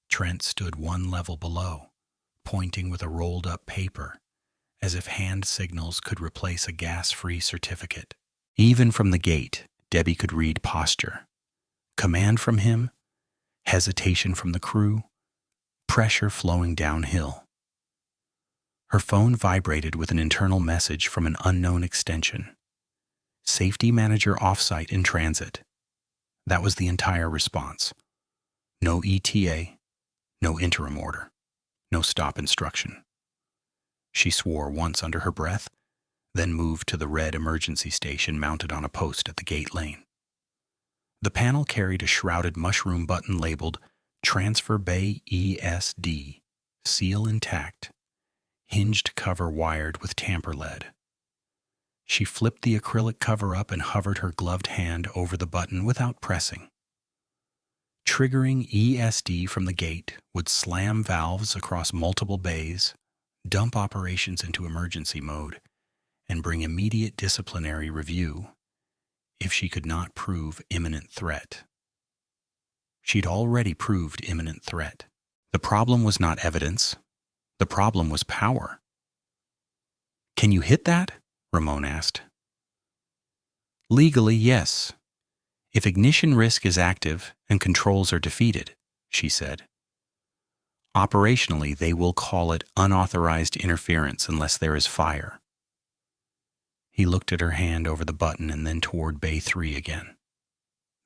Trent stood one level below, pointing with a rolled-up paper, as if hand signals could replace a gas-free certificate. Even from the gate, Debbie could read posture. Command from him, hesitation from the crew, pressure flowing downhill. Her phone vibrated with an internal message from an unknown extension. "Safety manager offsite in transit." That was the entire response. No ETA, no interim order, no stop instruction. She swore once under her breath, then moved to the red emergency station mounted on a post at the gate lane. The panel carried a shrouded mushroom button labeled Transfer Bay ESD, seal intact, hinged cover wired with tamper lead. She flipped the acrylic cover up and hovered her gloved hand over the button without pressing. Triggering ESD from the gate would slam valves across multiple bays, dump operations into emergency mode, and bring immediate disciplinary review if she could not prove imminent threat. She'd already proved imminent threat. The problem was not evidence. The problem was power. Can you hit that? Ramon asked. Legally, yes. If ignition risk is active and controls are defeated, she said. Operationally, they will call it unauthorized interference unless there is fire. He looked at her hand over the button and then toward Bay 3 again.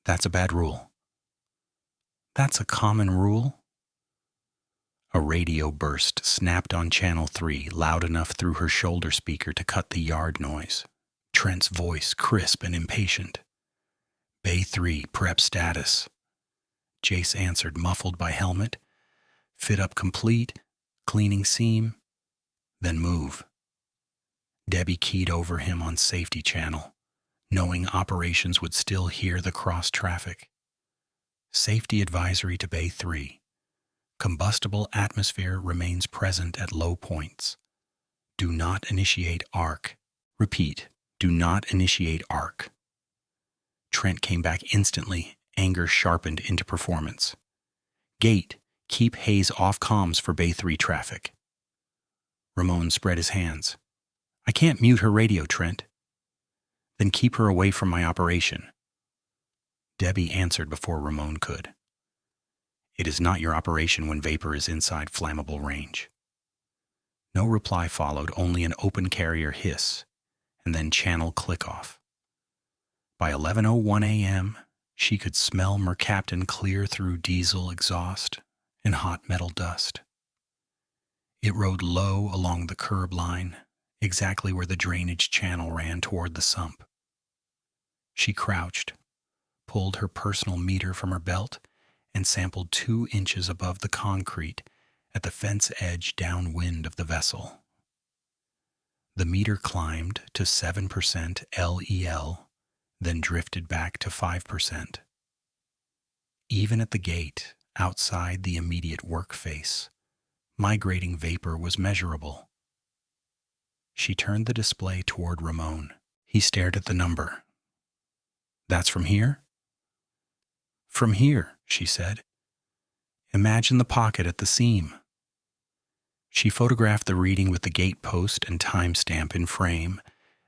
That's a bad rule. That's a common rule? A radio burst snapped on Channel 3, loud enough through her shoulder speaker to cut the yard noise. Trent's voice, crisp and impatient. Bay 3, prep status. Jace answered, muffled by helmet. Fit up complete, cleaning seam, then move. Debbie keyed over him on safety channel, knowing operations would still hear the cross traffic. Safety advisory to Bay 3. Combustible atmosphere remains present at low points. Do not initiate arc. Repeat, do not initiate arc. Trent came back instantly, anger sharpened into performance. Gate, keep Hayes off comms for Bay 3 traffic. Ramon spread his hands. I can't mute her radio, Trent. Then keep her away from my operation. Debbie answered before Ramon could. It is not your operation when vapor is inside flammable range. No reply followed, only an open carrier hiss, and then channel click-off. By 11:01 a.m., she could smell mercaptan clear through diesel exhaust and hot metal dust. It rode low along the curb line, exactly where the drainage channel ran toward the sump. She crouched, pulled her personal meter from her belt, and sampled 2 inches above the concrete at the fence edge downwind of the vessel. The meter climbed to 7% LEL, then drifted back to 5%. Even at the gate, outside the immediate work face, migrating vapor was measurable. She turned the display toward Ramon. He stared at the number. That's from here? From here, she said. Imagine the pocket at the seam. She photographed the reading with the gate post and timestamp in frame,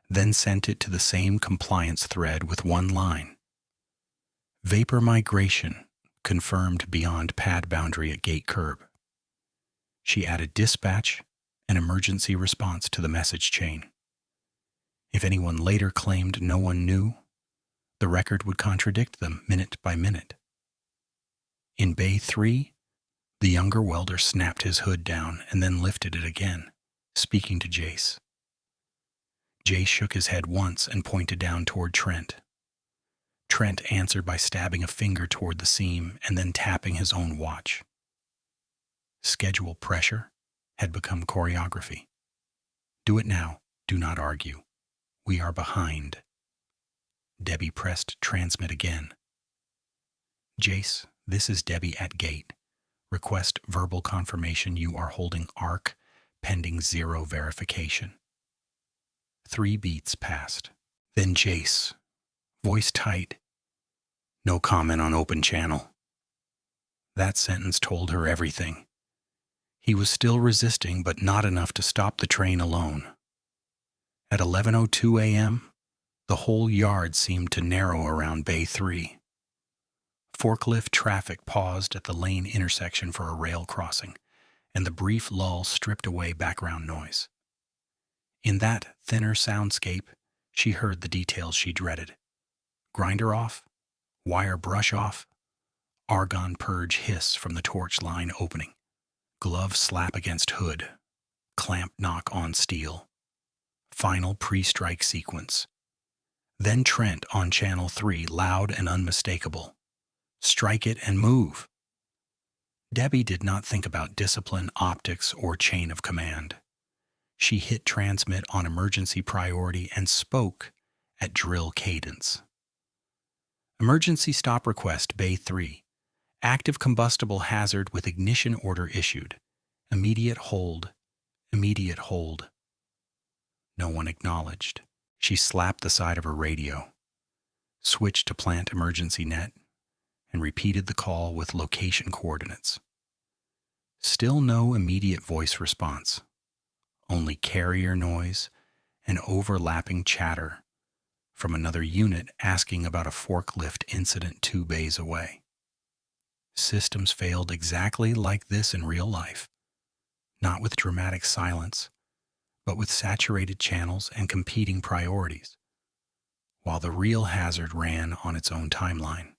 then sent it to the same compliance thread with one line. Vapor migration confirmed beyond pad boundary at gate curb. She added dispatch and emergency response to the message chain. If anyone later claimed no one knew, the record would contradict them minute by minute. In Bay 3, the younger welder snapped his hood down and then lifted it again, speaking to Jace. Jace shook his head once and pointed down toward Trent. Trent answered by stabbing a finger toward the seam and then tapping his own watch. Schedule pressure had become choreography. Do it now. Do not argue. We are behind. Debbie pressed transmit again. Jace, this is Debbie at gate. Request verbal confirmation you are holding ARC pending 0 verification. 3 beats passed. Then Jace, voice tight. No comment on open channel. That sentence told her everything. He was still resisting, but not enough to stop the train alone. At 11:02 a.m., the whole yard seemed to narrow around Bay 3. Forklift traffic paused at the lane intersection for a rail crossing, and the brief lull stripped away background noise. In that thinner soundscape, she heard the details she dreaded. Grinder off, wire brush off, argon purge hiss from the torch line opening, glove slap against hood, clamp knock on steel. Final pre-strike sequence. Then Trent on Channel 3, loud and unmistakable. Strike it and move. Debbie did not think about discipline, optics, or chain of command. She hit transmit on emergency priority and spoke at drill cadence. Emergency stop request, Bay 3. Active combustible hazard with ignition order issued. Immediate hold. Immediate hold. No one acknowledged. She slapped the side of her radio, switched to plant emergency net, and repeated the call with location coordinates. Still no immediate voice response. Only carrier noise and overlapping chatter from another unit asking about a forklift incident 2 bays away. Systems failed exactly like this in real life, not with dramatic silence, but with saturated channels and competing priorities, while the real hazard ran on its own timeline.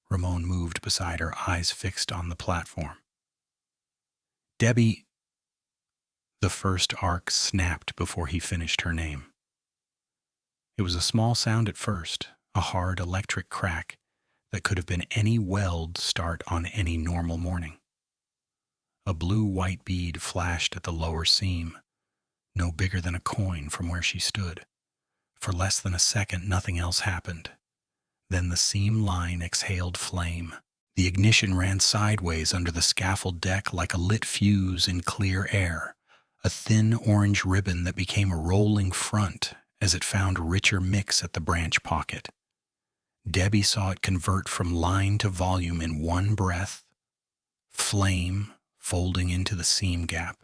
Ramon moved beside her, eyes fixed on the platform. Debbie. The first arc snapped before he finished her name. It was a small sound at first, a hard electric crack that could have been any weld start on any normal morning. A blue-white bead flashed at the lower seam, no bigger than a coin from where she stood. For less than a second, nothing else happened. Then the seam line exhaled flame. The ignition ran sideways under the scaffold deck like a lit fuse in clear air, a thin orange ribbon that became a rolling front as it found richer mix at the branch pocket. Debbie saw it convert from line to volume in one breath, flame folding into the seam gap,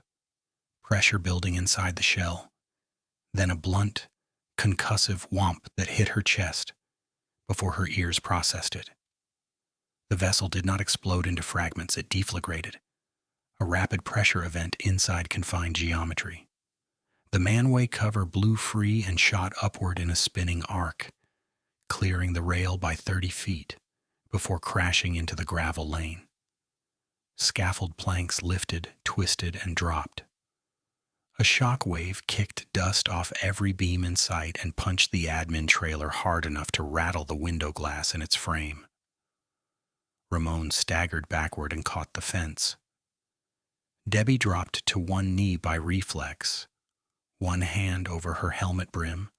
pressure building inside the shell, then a blunt, concussive whomp that hit her chest before her ears processed it. The vessel did not explode into fragments, it deflagrated, a rapid pressure event inside confined geometry. The manway cover blew free and shot upward in a spinning arc, clearing the rail by 30 feet before crashing into the gravel lane. Scaffold planks lifted, twisted, and dropped. A shock wave kicked dust off every beam in sight and punched the admin trailer hard enough to rattle the window glass in its frame. Ramon staggered backward and caught the fence. Debbie dropped to one knee by reflex, one hand over her helmet brim,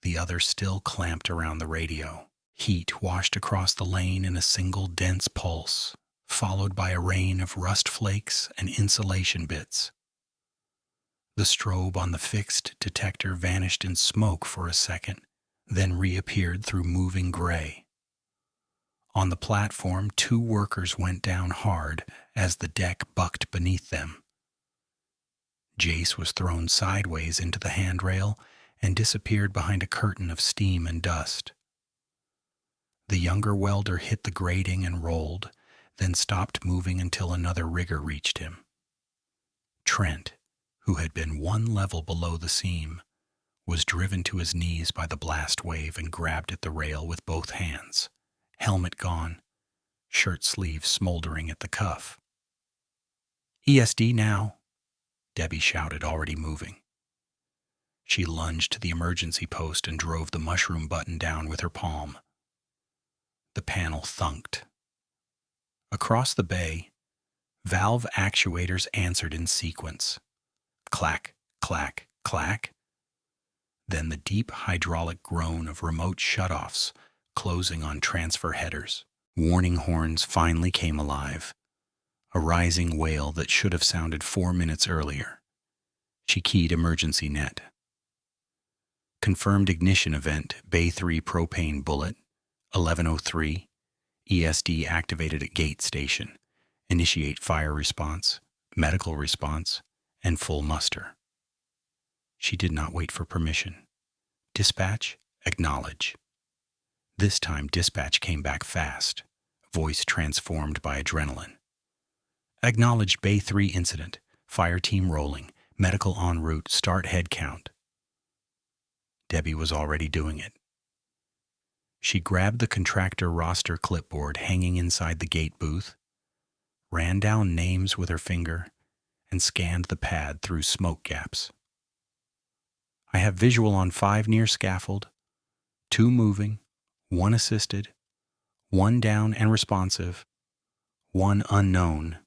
the other still clamped around the radio. Heat washed across the lane in a single dense pulse, followed by a rain of rust flakes and insulation bits. The strobe on the fixed detector vanished in smoke for a second, then reappeared through moving gray. On the platform, 2 workers went down hard as the deck bucked beneath them. Jace was thrown sideways into the handrail and disappeared behind a curtain of steam and dust. The younger welder hit the grating and rolled, then stopped moving until another rigger reached him. Trent, who had been 1 level below the seam, was driven to his knees by the blast wave and grabbed at the rail with both hands, helmet gone, shirt sleeve smoldering at the cuff. "ESD now," Debbie shouted, already moving. She lunged to the emergency post and drove the mushroom button down with her palm. The panel thunked. Across the bay, valve actuators answered in sequence. Clack, clack, clack. Then the deep hydraulic groan of remote shutoffs closing on transfer headers. Warning horns finally came alive, a rising wail that should have sounded 4 minutes earlier. She keyed emergency net. Confirmed ignition event, Bay 3 propane bullet, 1103, ESD activated at gate station. Initiate fire response, medical response, and full muster. She did not wait for permission. Dispatch, acknowledge. This time dispatch came back fast, voice transformed by adrenaline. Acknowledged Bay 3 incident, fire team rolling, medical en route, start head count. Debbie was already doing it. She grabbed the contractor roster clipboard hanging inside the gate booth, ran down names with her finger, and scanned the pad through smoke gaps. I have visual on 5 near scaffold, 2 moving, 1 assisted, 1 down and responsive, 1 unknown.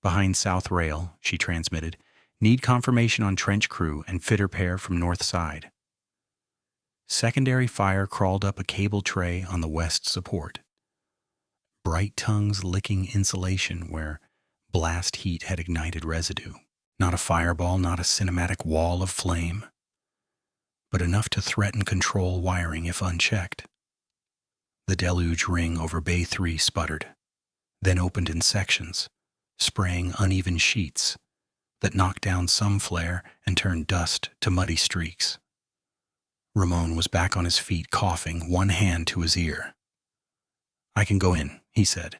Behind south rail, she transmitted, need confirmation on trench crew and fitter pair from north side. Secondary fire crawled up a cable tray on the west support. Bright tongues licking insulation where blast heat had ignited residue. Not a fireball, not a cinematic wall of flame, but enough to threaten control wiring if unchecked. The deluge ring over Bay 3 sputtered, then opened in sections, spraying uneven sheets, that knocked down some flare and turned dust to muddy streaks. Ramon was back on his feet, coughing, one hand to his ear. "I can go in," he said.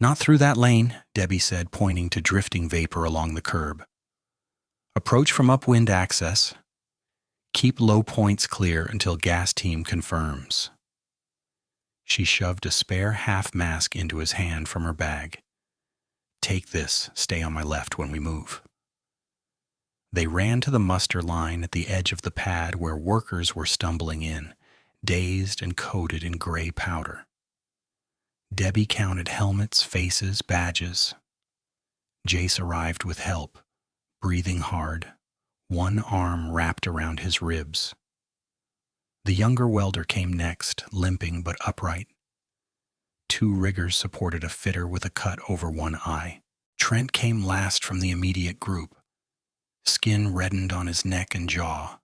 "Not through that lane," Debbie said, pointing to drifting vapor along the curb. "Approach from upwind access. Keep low points clear until gas team confirms." She shoved a spare half mask into his hand from her bag. "Take this, stay on my left when we move." They ran to the muster line at the edge of the pad where workers were stumbling in, dazed and coated in gray powder. Debbie counted helmets, faces, badges. Jace arrived with help, breathing hard, one arm wrapped around his ribs. The younger welder came next, limping but upright. Two riggers supported a fitter with a cut over one eye. Trent came last from the immediate group, skin reddened on his neck and jaw,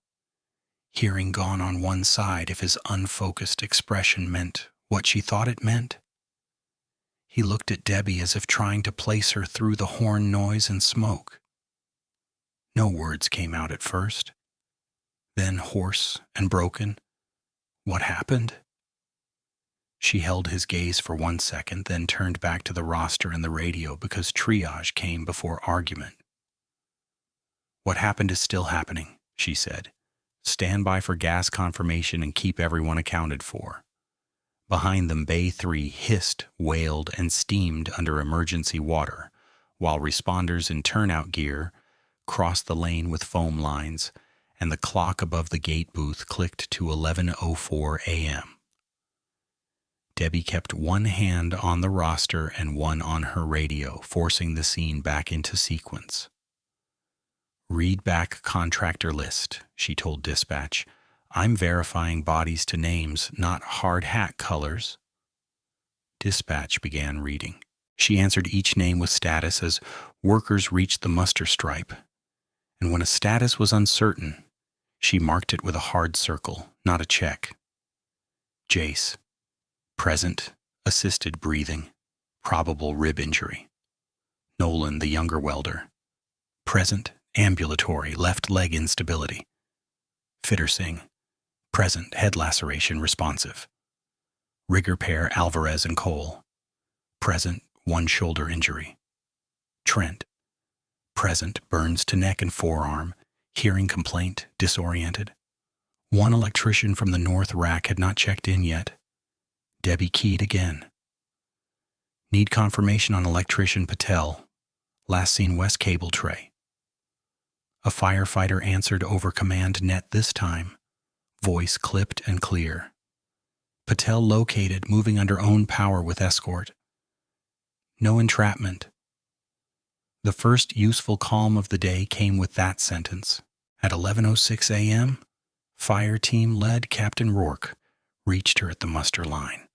hearing gone on one side if his unfocused expression meant what she thought it meant. He looked at Debbie as if trying to place her through the horn noise and smoke. No words came out at first. Then, hoarse and broken, "What happened?" She held his gaze for 1 second, then turned back to the roster and the radio because triage came before argument. "What happened is still happening," she said. "Stand by for gas confirmation and keep everyone accounted for." Behind them, Bay 3 hissed, wailed, and steamed under emergency water, while responders in turnout gear crossed the lane with foam lines, and the clock above the gate booth clicked to 11:04 a.m. Debbie kept one hand on the roster and one on her radio, forcing the scene back into sequence. "Read back contractor list," she told dispatch. "I'm verifying bodies to names, not hard hat colors." Dispatch began reading. She answered each name with status as workers reached the muster stripe, and when a status was uncertain, she marked it with a hard circle, not a check. Jace. Present, assisted breathing, probable rib injury. Nolan, the younger welder. Present, ambulatory, left leg instability. Fitter Singh. Present, head laceration, responsive. Rigger pair Alvarez and Cole. Present, one shoulder injury. Trent. Present, burns to neck and forearm, hearing complaint, disoriented. One electrician from the north rack had not checked in yet. Debbie keyed again. Need confirmation on electrician Patel. Last seen west cable tray. A firefighter answered over command net this time, voice clipped and clear. Patel located, moving under own power with escort. No entrapment. The first useful calm of the day came with that sentence. At 11:06 a.m., fire team led Captain Rourke reached her at the muster line.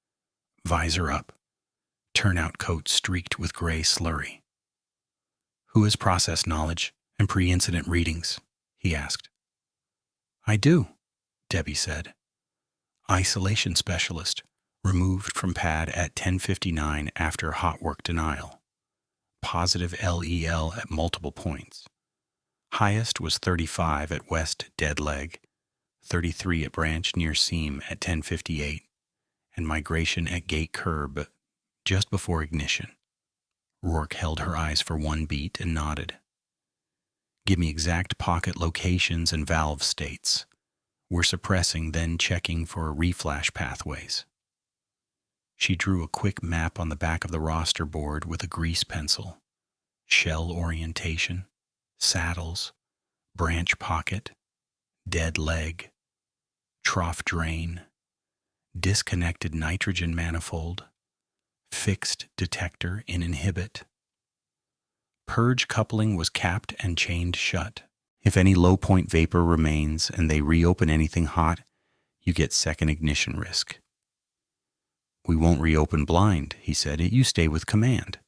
Visor up, turnout coat streaked with gray slurry. "Who has process knowledge and pre-incident readings?" he asked. "I do," Debbie said. Isolation specialist, removed from pad at 10:59 after hot work denial. Positive LEL at multiple points. Highest was 35 at west dead leg, 33 at branch near seam at 10:58, and migration at gate curb just before ignition. Rourke held her eyes for one beat and nodded. "Give me exact pocket locations and valve states. We're suppressing, then checking for reflash pathways." She drew a quick map on the back of the roster board with a grease pencil. Shell orientation, saddles, branch pocket, dead leg, trough drain, disconnected nitrogen manifold, fixed detector in inhibit. Purge coupling was capped and chained shut. If any low-point vapor remains and they reopen anything hot, you get second ignition risk. "We won't reopen blind," he said. "You stay with command."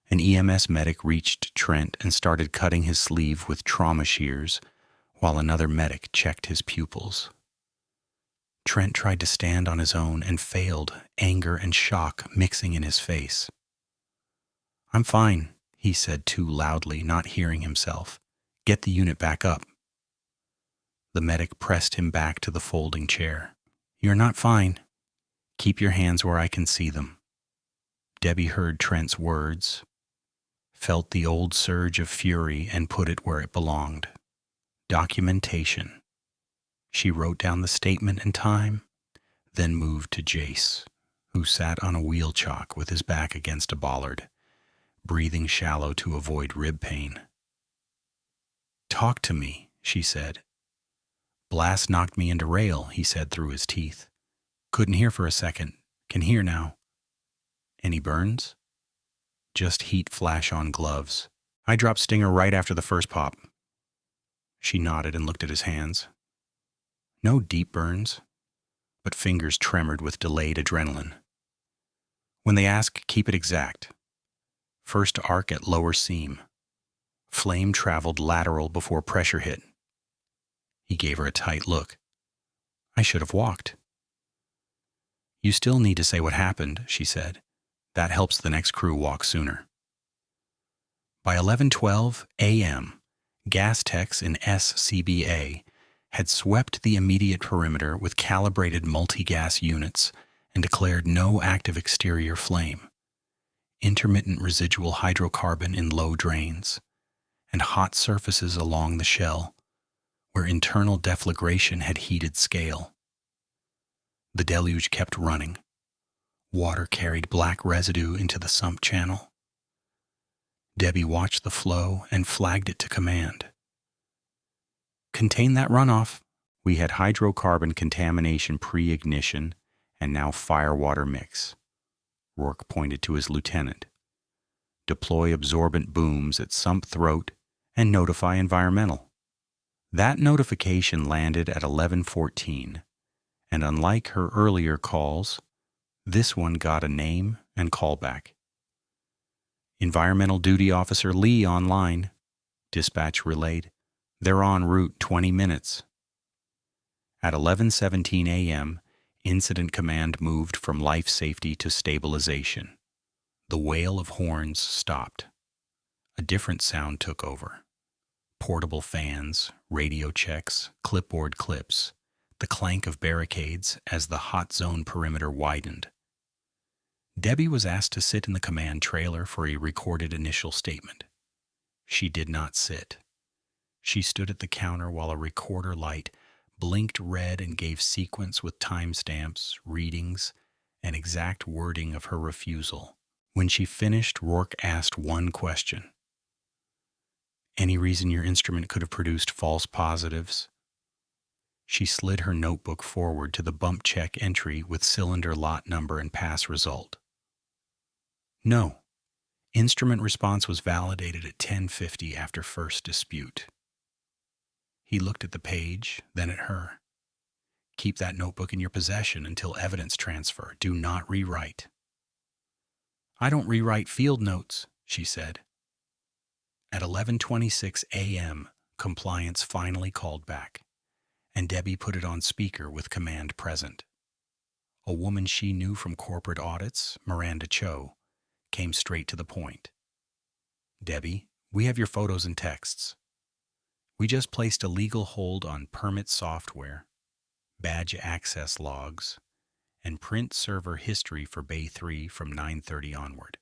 An EMS medic reached Trent and started cutting his sleeve with trauma shears, while another medic checked his pupils. Trent tried to stand on his own and failed, anger and shock mixing in his face. "I'm fine," he said too loudly, not hearing himself. Get the unit back up. The medic pressed him back to the folding chair. You're not fine. Keep your hands where I can see them. Debbie heard Trent's words, felt the old surge of fury, and put it where it belonged. Documentation. She wrote down the statement and time, then moved to Jace, who sat on a wheel chock with his back against a bollard, breathing shallow to avoid rib pain. Talk to me, she said. Blast knocked me into rail, he said through his teeth. Couldn't hear for a second. Can hear now. Any burns? Just heat flash on gloves. I dropped Stinger right after the first pop. She nodded and looked at his hands. No deep burns, but fingers tremored with delayed adrenaline. When they ask, keep it exact. First arc at lower seam. Flame traveled lateral before pressure hit. He gave her a tight look. I should have walked. You still need to say what happened, she said. That helps the next crew walk sooner. By 11:12 a.m., gas techs in SCBA had swept the immediate perimeter with calibrated multi-gas units and declared no active exterior flame, intermittent residual hydrocarbon in low drains, and hot surfaces along the shell where internal deflagration had heated scale. The deluge kept running. Water carried black residue into the sump channel. Debbie watched the flow and flagged it to command. Contain that runoff. We had hydrocarbon contamination pre-ignition and now firewater mix. Rourke pointed to his lieutenant. Deploy absorbent booms at sump throat and notify environmental. That notification landed at 11:14, and unlike her earlier calls, this one got a name and callback. Environmental Duty Officer Lee online, dispatch relayed. They're en route 20 minutes. At 11:17 a.m., Incident Command moved from life safety to stabilization. The wail of horns stopped. A different sound took over. Portable fans, radio checks, clipboard clips, the clank of barricades as the hot zone perimeter widened. Debbie was asked to sit in the command trailer for a recorded initial statement. She did not sit. She stood at the counter while a recorder light blinked red and gave sequence with timestamps, readings, and exact wording of her refusal. When she finished, Rourke asked one question. Any reason your instrument could have produced false positives? She slid her notebook forward to the bump check entry with cylinder lot number and pass result. No. Instrument response was validated at 10:50 after first dispute. He looked at the page, then at her. Keep that notebook in your possession until evidence transfer. Do not rewrite. I don't rewrite field notes, she said. At 11:26 a.m., compliance finally called back, and Debbie put it on speaker with command present. A woman she knew from corporate audits, Miranda Cho, came straight to the point. Debbie, we have your photos and texts. We just placed a legal hold on permit software, badge access logs, and print server history for Bay 3 from 9:30 onward.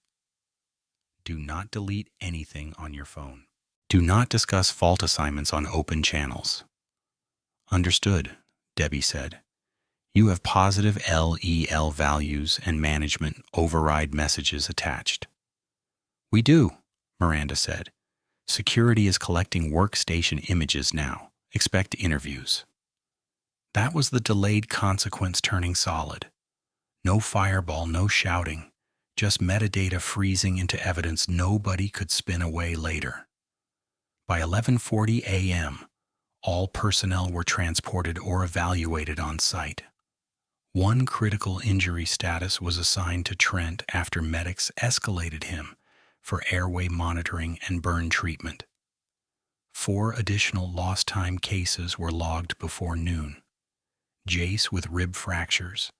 Do not delete anything on your phone. Do not discuss fault assignments on open channels. Understood, Debbie said. You have positive LEL values and management override messages attached. We do, Miranda said. Security is collecting workstation images now. Expect interviews. That was the delayed consequence turning solid. No fireball, no shouting. Just metadata freezing into evidence nobody could spin away later. By 11:40 a.m., all personnel were transported or evaluated on site. One critical injury status was assigned to Trent after medics escalated him for airway monitoring and burn treatment. 4 additional lost time cases were logged before noon. Jace with rib fractures,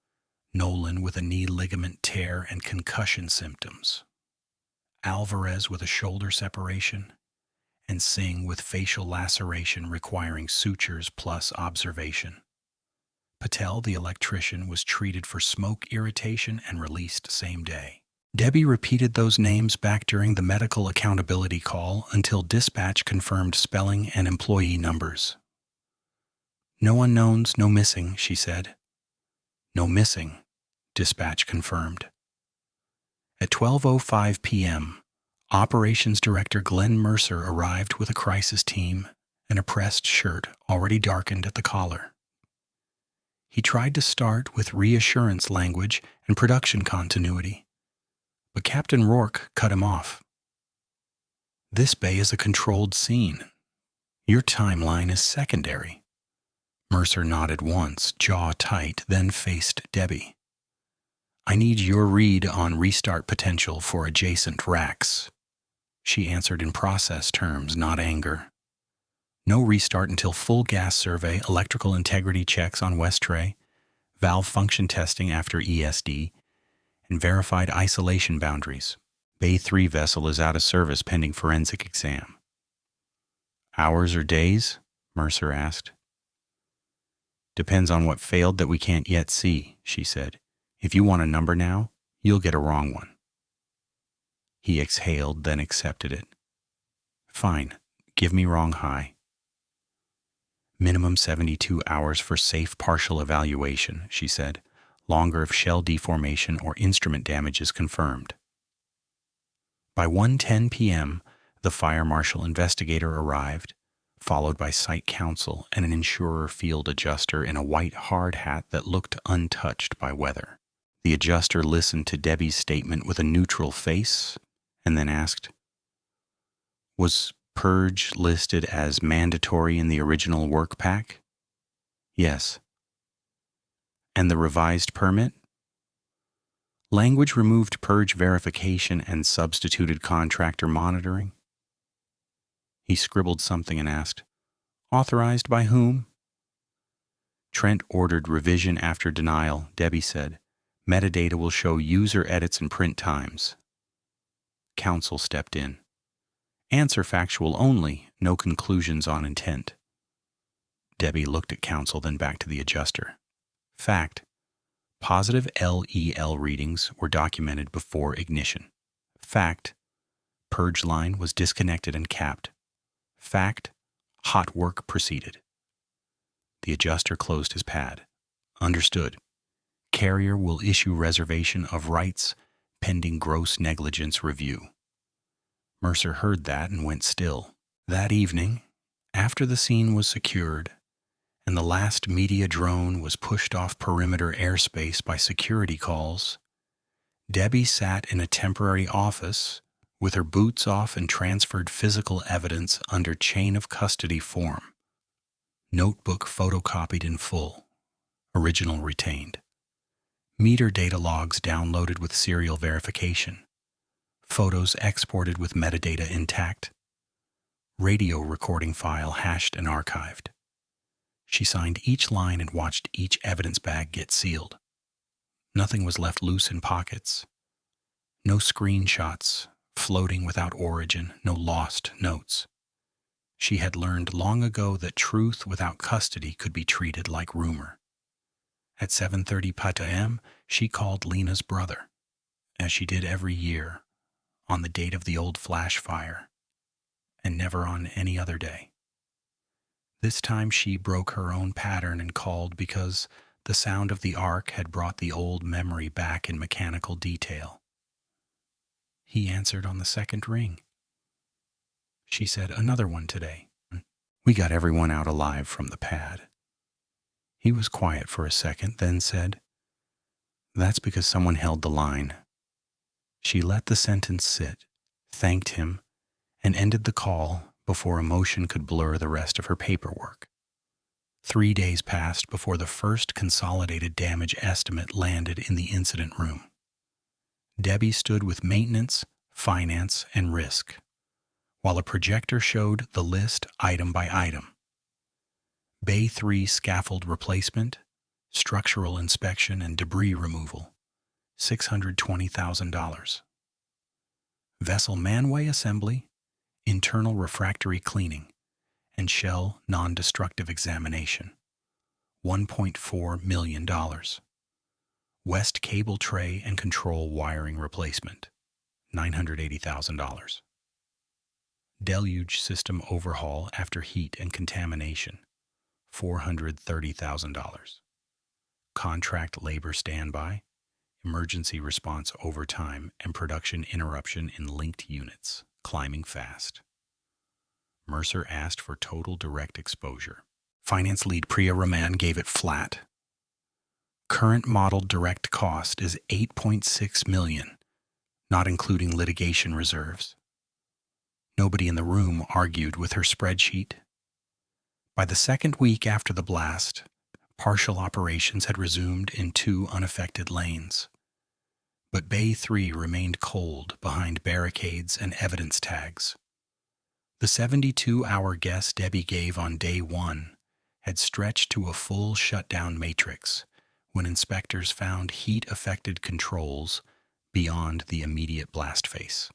Nolan with a knee ligament tear and concussion symptoms. Alvarez with a shoulder separation, and Singh with facial laceration requiring sutures plus observation. Patel, the electrician, was treated for smoke irritation and released same day. Debbie repeated those names back during the medical accountability call until dispatch confirmed spelling and employee numbers. "No unknowns, no missing," she said. "No missing," dispatch confirmed. At 12:05 p.m., Operations Director Glenn Mercer arrived with a crisis team and a pressed shirt already darkened at the collar. He tried to start with reassurance language and production continuity, but Captain Rourke cut him off. "This bay is a controlled scene. Your timeline is secondary." Mercer nodded once, jaw tight, then faced Debbie. "I need your read on restart potential for adjacent racks." She answered in process terms, not anger. "No restart until full gas survey, electrical integrity checks on West Tray, valve function testing after ESD, and verified isolation boundaries. Bay 3 vessel is out of service pending forensic exam." "Hours or days?" Mercer asked. "Depends on what failed that we can't yet see," she said. "If you want a number now, you'll get a wrong one." He exhaled, then accepted it. "Fine, give me wrong high." "Minimum 72 hours for safe partial evaluation," she said. "Longer if shell deformation or instrument damage is confirmed." By 1:10 p.m., the fire marshal investigator arrived, followed by site counsel and an insurer field adjuster in a white hard hat that looked untouched by weather. The adjuster listened to Debbie's statement with a neutral face and then asked, "Was Purge listed as mandatory in the original work pack?" "Yes." "And the revised permit?" "Language removed Purge verification and substituted contractor monitoring." He scribbled something and asked, "Authorized by whom?" "Trent ordered revision after denial," Debbie said. "Metadata will show user edits and print times." Counsel stepped in. "Answer factual only, no conclusions on intent." Debbie looked at counsel, then back to the adjuster. "Fact. Positive LEL readings were documented before ignition. Fact. Purge line was disconnected and capped. Fact. Hot work proceeded." The adjuster closed his pad. "Understood. Carrier will issue reservation of rights pending gross negligence review." Mercer heard that and went still. That evening, after the scene was secured and the last media drone was pushed off perimeter airspace by security calls, Debbie sat in a temporary office with her boots off and transferred physical evidence under chain of custody form. Notebook photocopied in full. Original retained. Meter data logs downloaded with serial verification. Photos exported with metadata intact. Radio recording file hashed and archived. She signed each line and watched each evidence bag get sealed. Nothing was left loose in pockets. No screenshots floating without origin, no lost notes. She had learned long ago that truth without custody could be treated like rumor. At 7:30 p.m., she called Lena's brother, as she did every year, on the date of the old flash fire, and never on any other day. This time she broke her own pattern and called because the sound of the arc had brought the old memory back in mechanical detail. He answered on the second ring. She said, "Another one today." "We got everyone out alive from the pad." He was quiet for a second, then said, "That's because someone held the line." She let the sentence sit, thanked him, and ended the call before emotion could blur the rest of her paperwork. 3 days passed before the first consolidated damage estimate landed in the incident room. Debbie stood with maintenance, finance, and risk, while a projector showed the list item by item. Bay 3 scaffold replacement, structural inspection, and debris removal, $620,000. vessel manway assembly, internal refractory cleaning, and shell non-destructive examination, $1.4 million. West cable tray and control wiring replacement, $980,000. Deluge system overhaul after heat and contamination, $430,000. Contract labor standby, emergency response overtime, and production interruption in linked units, climbing fast. Mercer asked for total direct exposure. Finance lead Priya Raman gave it flat. Current model direct cost is $8.6 million, not including litigation reserves. Nobody in the room argued with her spreadsheet. By the second week after the blast, partial operations had resumed in 2 unaffected lanes. But Bay 3 remained cold behind barricades and evidence tags. The 72-hour guess Debbie gave on day 1 had stretched to a full shutdown matrix when inspectors found heat-affected controls beyond the immediate blast face.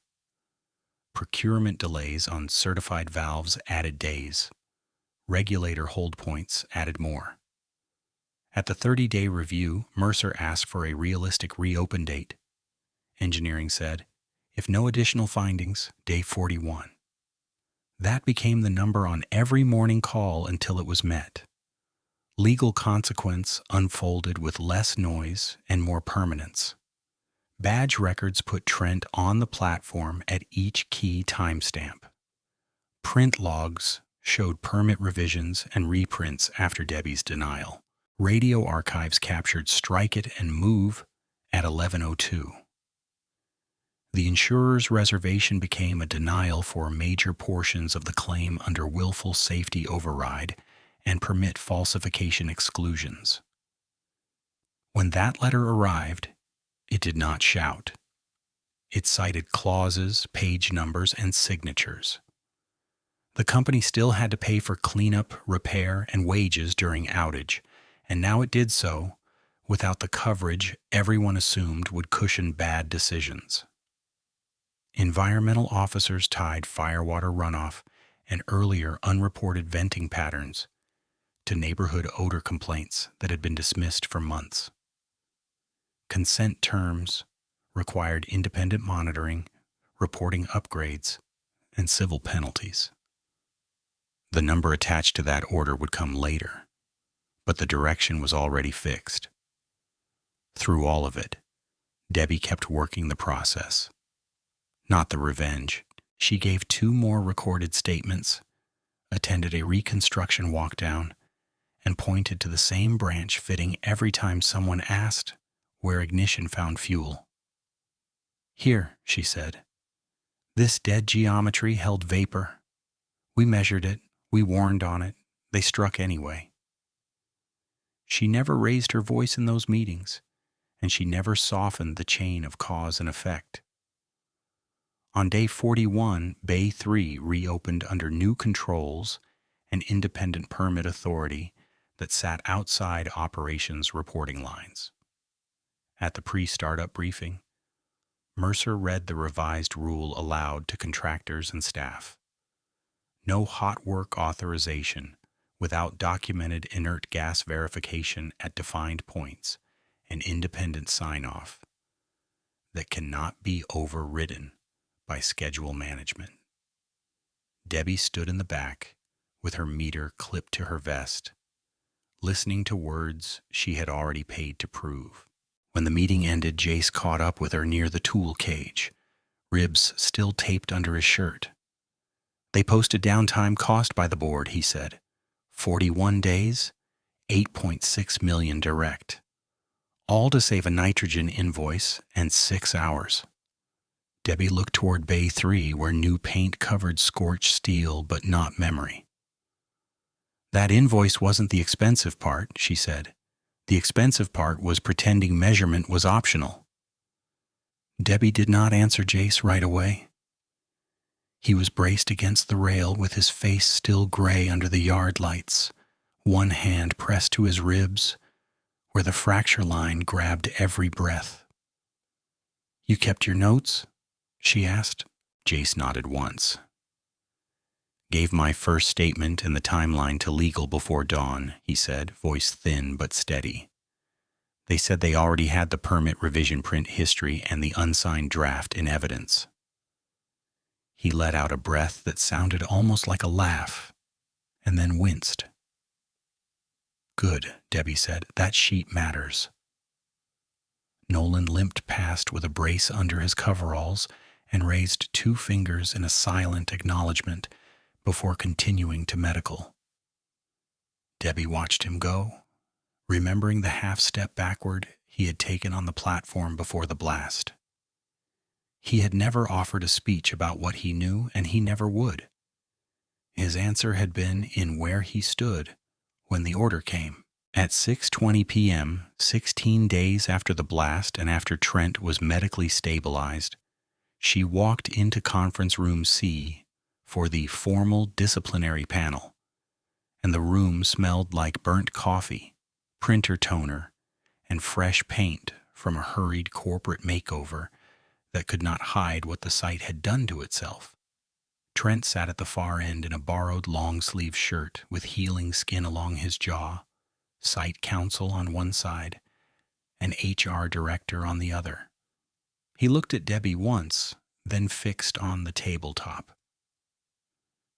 Procurement delays on certified valves added days. Regulator hold points added more. At the 30-day review, Mercer asked for a realistic reopen date. Engineering said, if no additional findings, day 41. That became the number on every morning call until it was met. Legal consequence unfolded with less noise and more permanence. Badge records put Trent on the platform at each key timestamp. Print logs showed permit revisions and reprints after Debbie's denial. Radio archives captured strike it and move at 11:02. The insurer's reservation became a denial for major portions of the claim under willful safety override and permit falsification exclusions. When that letter arrived, it did not shout. It cited clauses, page numbers, and signatures. The company still had to pay for cleanup, repair, and wages during outage, and now it did so without the coverage everyone assumed would cushion bad decisions. Environmental officers tied firewater runoff and earlier unreported venting patterns to neighborhood odor complaints that had been dismissed for months. Consent terms required independent monitoring, reporting upgrades, and civil penalties. The number attached to that order would come later, but the direction was already fixed. Through all of it, Debbie kept working the process. Not the revenge. She gave 2 more recorded statements, attended a reconstruction walkdown, and pointed to the same branch fitting every time someone asked where ignition found fuel. Here, she said. This dead geometry held vapor. We measured it. We warned on it. They struck anyway. She never raised her voice in those meetings, and she never softened the chain of cause and effect. On day 41, Bay 3 reopened under new controls and independent permit authority that sat outside operations reporting lines. At the pre-startup briefing, Mercer read the revised rule aloud to contractors and staff. No hot work authorization without documented inert gas verification at defined points and independent sign-off that cannot be overridden by schedule management. Debbie stood in the back with her meter clipped to her vest, listening to words she had already paid to prove. When the meeting ended, Jace caught up with her near the tool cage, ribs still taped under his shirt. They posted downtime cost by the board, he said. 41 days, $8.6 million direct. All to save a nitrogen invoice and 6 hours. Debbie looked toward Bay 3, where new paint covered scorched steel, but not memory. That invoice wasn't the expensive part, she said. The expensive part was pretending measurement was optional. Debbie did not answer Jace right away. He was braced against the rail with his face still gray under the yard lights, one hand pressed to his ribs, where the fracture line grabbed every breath. You kept your notes? She asked, Jace nodded once. Gave my first statement in the timeline to legal before dawn, he said, voice thin but steady. They said they already had the permit revision print history and the unsigned draft in evidence. He let out a breath that sounded almost like a laugh, and then winced. Good, Debbie said. That sheet matters. Nolan limped past with a brace under his coveralls and raised 2 fingers in a silent acknowledgement before continuing to medical. Debbie watched him go, remembering the half-step backward he had taken on the platform before the blast. He had never offered a speech about what he knew, and he never would. His answer had been in where he stood when the order came. At 6:20 p.m., 16 days after the blast and after Trent was medically stabilized, she walked into Conference Room C for the formal disciplinary panel, and the room smelled like burnt coffee, printer toner, and fresh paint from a hurried corporate makeover that could not hide what the site had done to itself. Trent sat at the far end in a borrowed long-sleeve shirt with healing skin along his jaw, site counsel on one side, and HR director on the other. He looked at Debbie once, then fixed on the tabletop.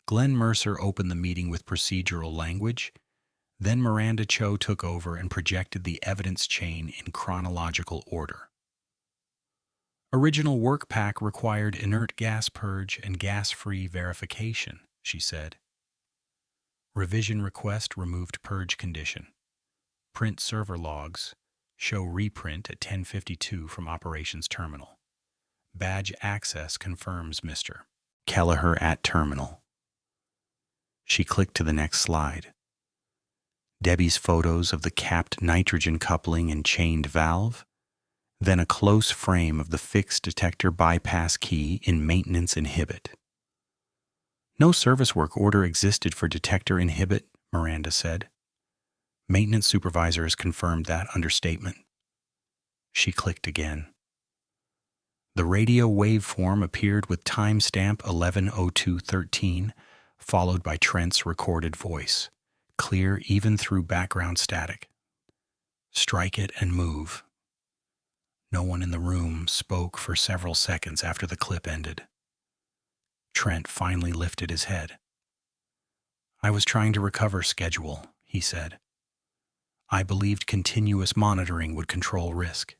Glenn Mercer opened the meeting with procedural language. Then Miranda Cho took over and projected the evidence chain in chronological order. Original work pack required inert gas purge and gas-free verification, she said. Revision request removed purge condition. Print server logs show reprint at 10:52 from operations terminal. Badge access confirms Mr. Kelleher at terminal. She clicked to the next slide. Debbie's photos of the capped nitrogen coupling and chained valve, then a close frame of the fixed detector bypass key in maintenance inhibit. No service work order existed for detector inhibit, Miranda said. Maintenance supervisor has confirmed that understatement. She clicked again. The radio waveform appeared with timestamp 11:02:13, followed by Trent's recorded voice, clear even through background static. Strike it and move. No one in the room spoke for several seconds after the clip ended. Trent finally lifted his head. I was trying to recover schedule, he said. I believed continuous monitoring would control risk.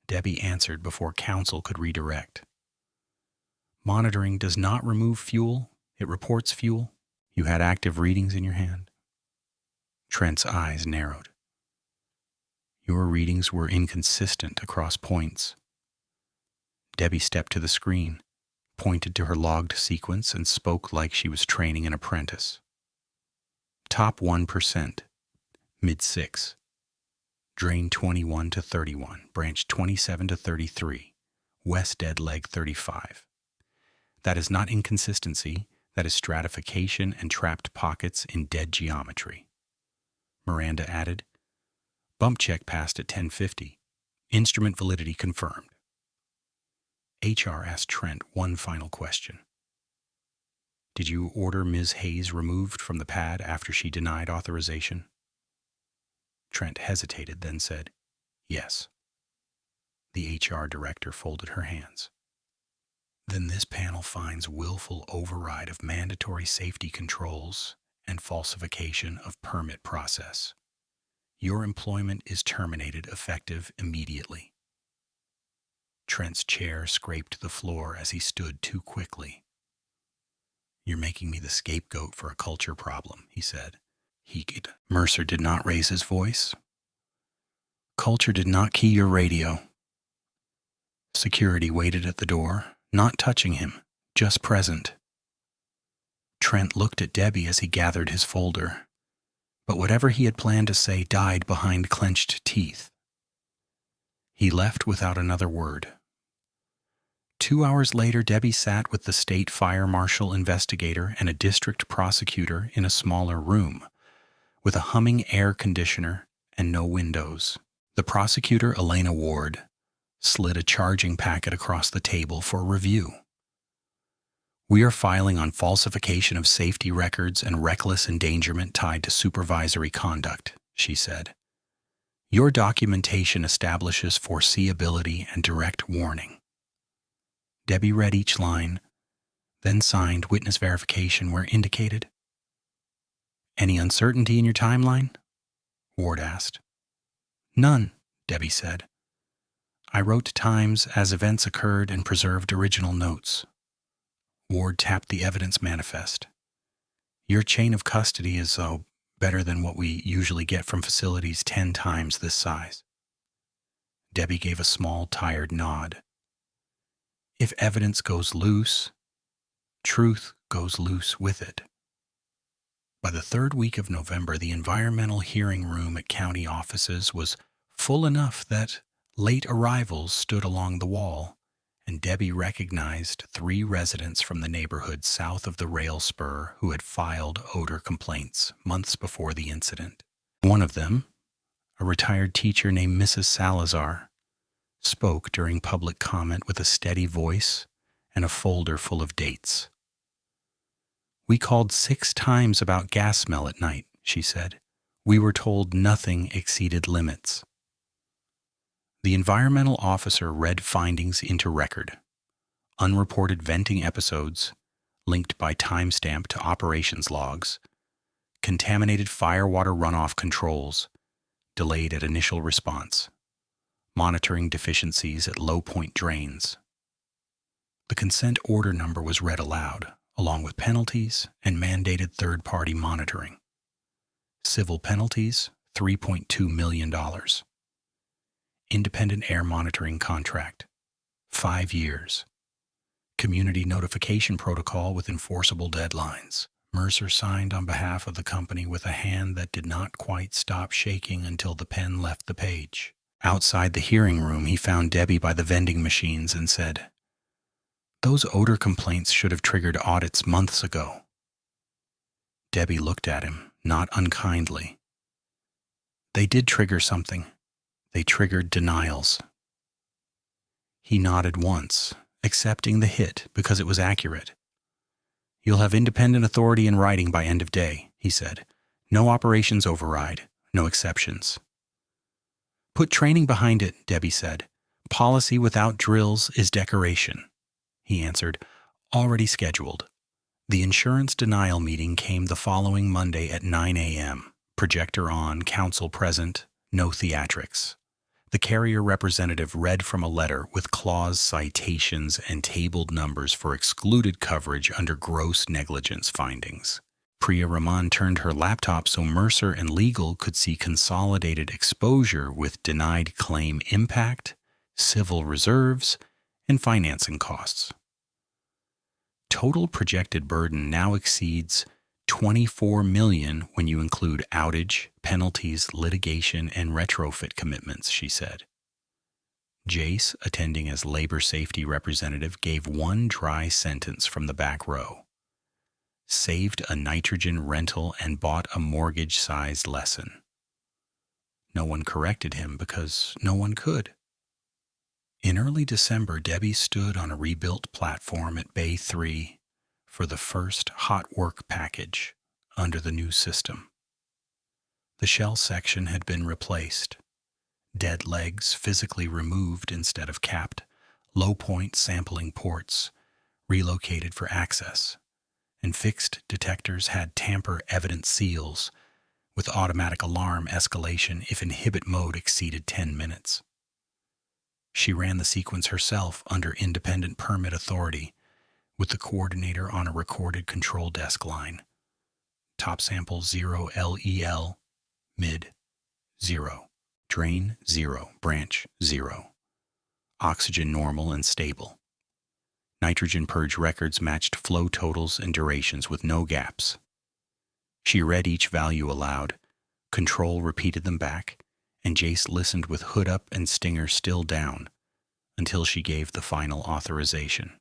Debbie answered before counsel could redirect. Monitoring does not remove fuel, it reports fuel. You had active readings in your hand. Trent's eyes narrowed. Your readings were inconsistent across points. Debbie stepped to the screen, pointed to her logged sequence, and spoke like she was training an apprentice. Top 1%, mid 6. Drain 21 to 31, branch 27 to 33, west dead leg 35. That is not inconsistency, that is stratification and trapped pockets in dead geometry. Miranda added, Bump check passed at 10:50. Instrument validity confirmed. HR asked Trent one final question. Did you order Ms. Hayes removed from the pad after she denied authorization? Trent hesitated, then said, yes. The HR director folded her hands. Then this panel finds willful override of mandatory safety controls and falsification of permit process. Your employment is terminated effective immediately. Trent's chair scraped the floor as he stood too quickly. You're making me the scapegoat for a culture problem, he said. Mercer did not raise his voice. Culture did not key your radio. Security waited at the door, not touching him, just present. Trent looked at Debbie as he gathered his folder, but whatever he had planned to say died behind clenched teeth. He left without another word. 2 hours later, Debbie sat with the state fire marshal investigator and a district prosecutor in a smaller room, with a humming air conditioner and no windows. The prosecutor, Elena Ward, slid a charging packet across the table for review. We are filing on falsification of safety records and reckless endangerment tied to supervisory conduct, she said. Your documentation establishes foreseeability and direct warning. Debbie read each line, then signed witness verification where indicated. Any uncertainty in your timeline? Ward asked. None, Debbie said. I wrote times as events occurred and preserved original notes. Ward tapped the evidence manifest. Your chain of custody is better than what we usually get from facilities 10 times this size. Debbie gave a small, tired nod. If evidence goes loose, truth goes loose with it. By the third week of November, the environmental hearing room at county offices was full enough that late arrivals stood along the wall, and Debbie recognized 3 residents from the neighborhood south of the rail spur who had filed odor complaints months before the incident. One of them, a retired teacher named Mrs. Salazar, spoke during public comment with a steady voice and a folder full of dates. We called 6 times about gas smell at night, she said. We were told nothing exceeded limits. The environmental officer read findings into record. Unreported venting episodes, linked by timestamp to operations logs, contaminated firewater runoff controls, delayed at initial response, monitoring deficiencies at low-point drains. The consent order number was read aloud, along with penalties and mandated third-party monitoring. Civil penalties, $3.2 million. Independent air monitoring contract, 5 years. Community notification protocol with enforceable deadlines. Mercer signed on behalf of the company with a hand that did not quite stop shaking until the pen left the page. Outside the hearing room, he found Debbie by the vending machines and said, "Those odor complaints should have triggered audits months ago." Debbie looked at him, not unkindly. "They did trigger something. They triggered denials." He nodded once, accepting the hit because it was accurate. "You'll have independent authority in writing by end of day," he said. "No operations override, no exceptions." "Put training behind it," Debbie said. "Policy without drills is decoration." He answered, "Already scheduled." The insurance denial meeting came the following Monday at 9 a.m. Projector on, counsel present, no theatrics. The carrier representative read from a letter with clause citations and tabled numbers for excluded coverage under gross negligence findings. Priya Raman turned her laptop so Mercer and legal could see consolidated exposure with denied claim impact, civil reserves, and financing costs. Total projected burden now exceeds $24 million when you include outage, penalties, litigation, and retrofit commitments, she said. Jace, attending as labor safety representative, gave one dry sentence from the back row. Saved a nitrogen rental and bought a mortgage-sized lesson. No one corrected him because no one could. In early December, Debbie stood on a rebuilt platform at Bay 3 for the first hot work package under the new system. The shell section had been replaced, dead legs physically removed instead of capped, low-point sampling ports relocated for access, and fixed detectors had tamper-evident seals with automatic alarm escalation if inhibit mode exceeded 10 minutes. She ran the sequence herself under independent permit authority, with the coordinator on a recorded control desk line. Top sample 0 LEL, mid 0, drain 0, branch 0. Oxygen normal and stable. Nitrogen purge records matched flow totals and durations with no gaps. She read each value aloud, control repeated them back, and Jace listened with hood up and stinger still down until she gave the final authorization.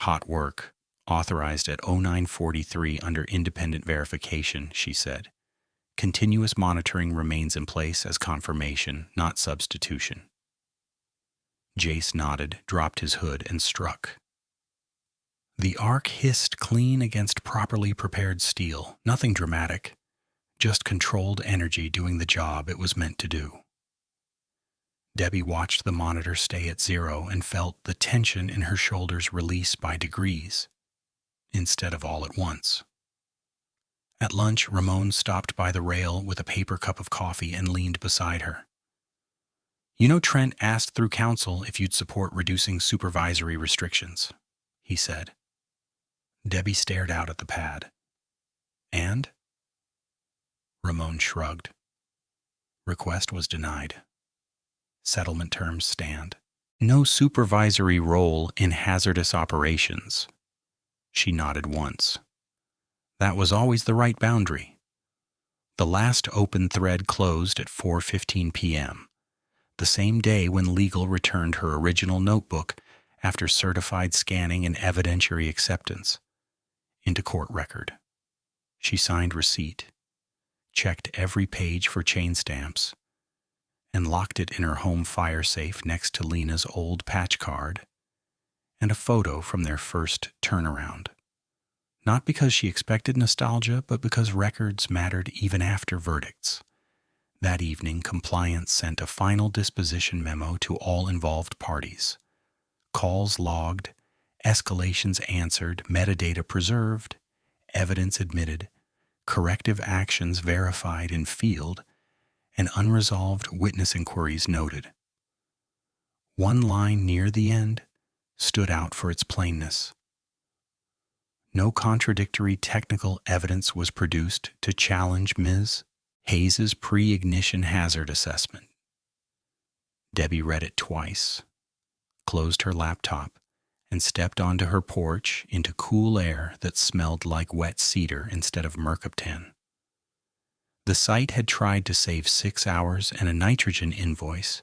Hot work, authorized at 0943 under independent verification, she said. Continuous monitoring remains in place as confirmation, not substitution. Jace nodded, dropped his hood, and struck. The arc hissed clean against properly prepared steel. Nothing dramatic, just controlled energy doing the job it was meant to do. Debbie watched the monitor stay at 0 and felt the tension in her shoulders release by degrees, instead of all at once. At lunch, Ramon stopped by the rail with a paper cup of coffee and leaned beside her. "You know, Trent asked through council if you'd support reducing supervisory restrictions," he said. Debbie stared out at the pad. "And?" Ramon shrugged. Request was denied. Settlement terms stand. No supervisory role in hazardous operations. She nodded once. That was always the right boundary. The last open thread closed at 4:15 p.m., the same day when legal returned her original notebook after certified scanning and evidentiary acceptance into court record. She signed receipt, checked every page for chain stamps, and locked it in her home fire safe next to Lena's old patch card and a photo from their first turnaround. Not because she expected nostalgia, but because records mattered even after verdicts. That evening, compliance sent a final disposition memo to all involved parties. Calls logged, escalations answered, metadata preserved, evidence admitted, corrective actions verified in field, and unresolved witness inquiries noted. One line near the end stood out for its plainness. No contradictory technical evidence was produced to challenge Ms. Hayes's pre-ignition hazard assessment. Debbie read it twice, closed her laptop, and stepped onto her porch into cool air that smelled like wet cedar instead of mercaptan. The site had tried to save 6 hours and a nitrogen invoice,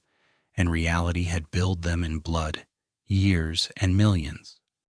and reality had billed them in blood, years, and millions.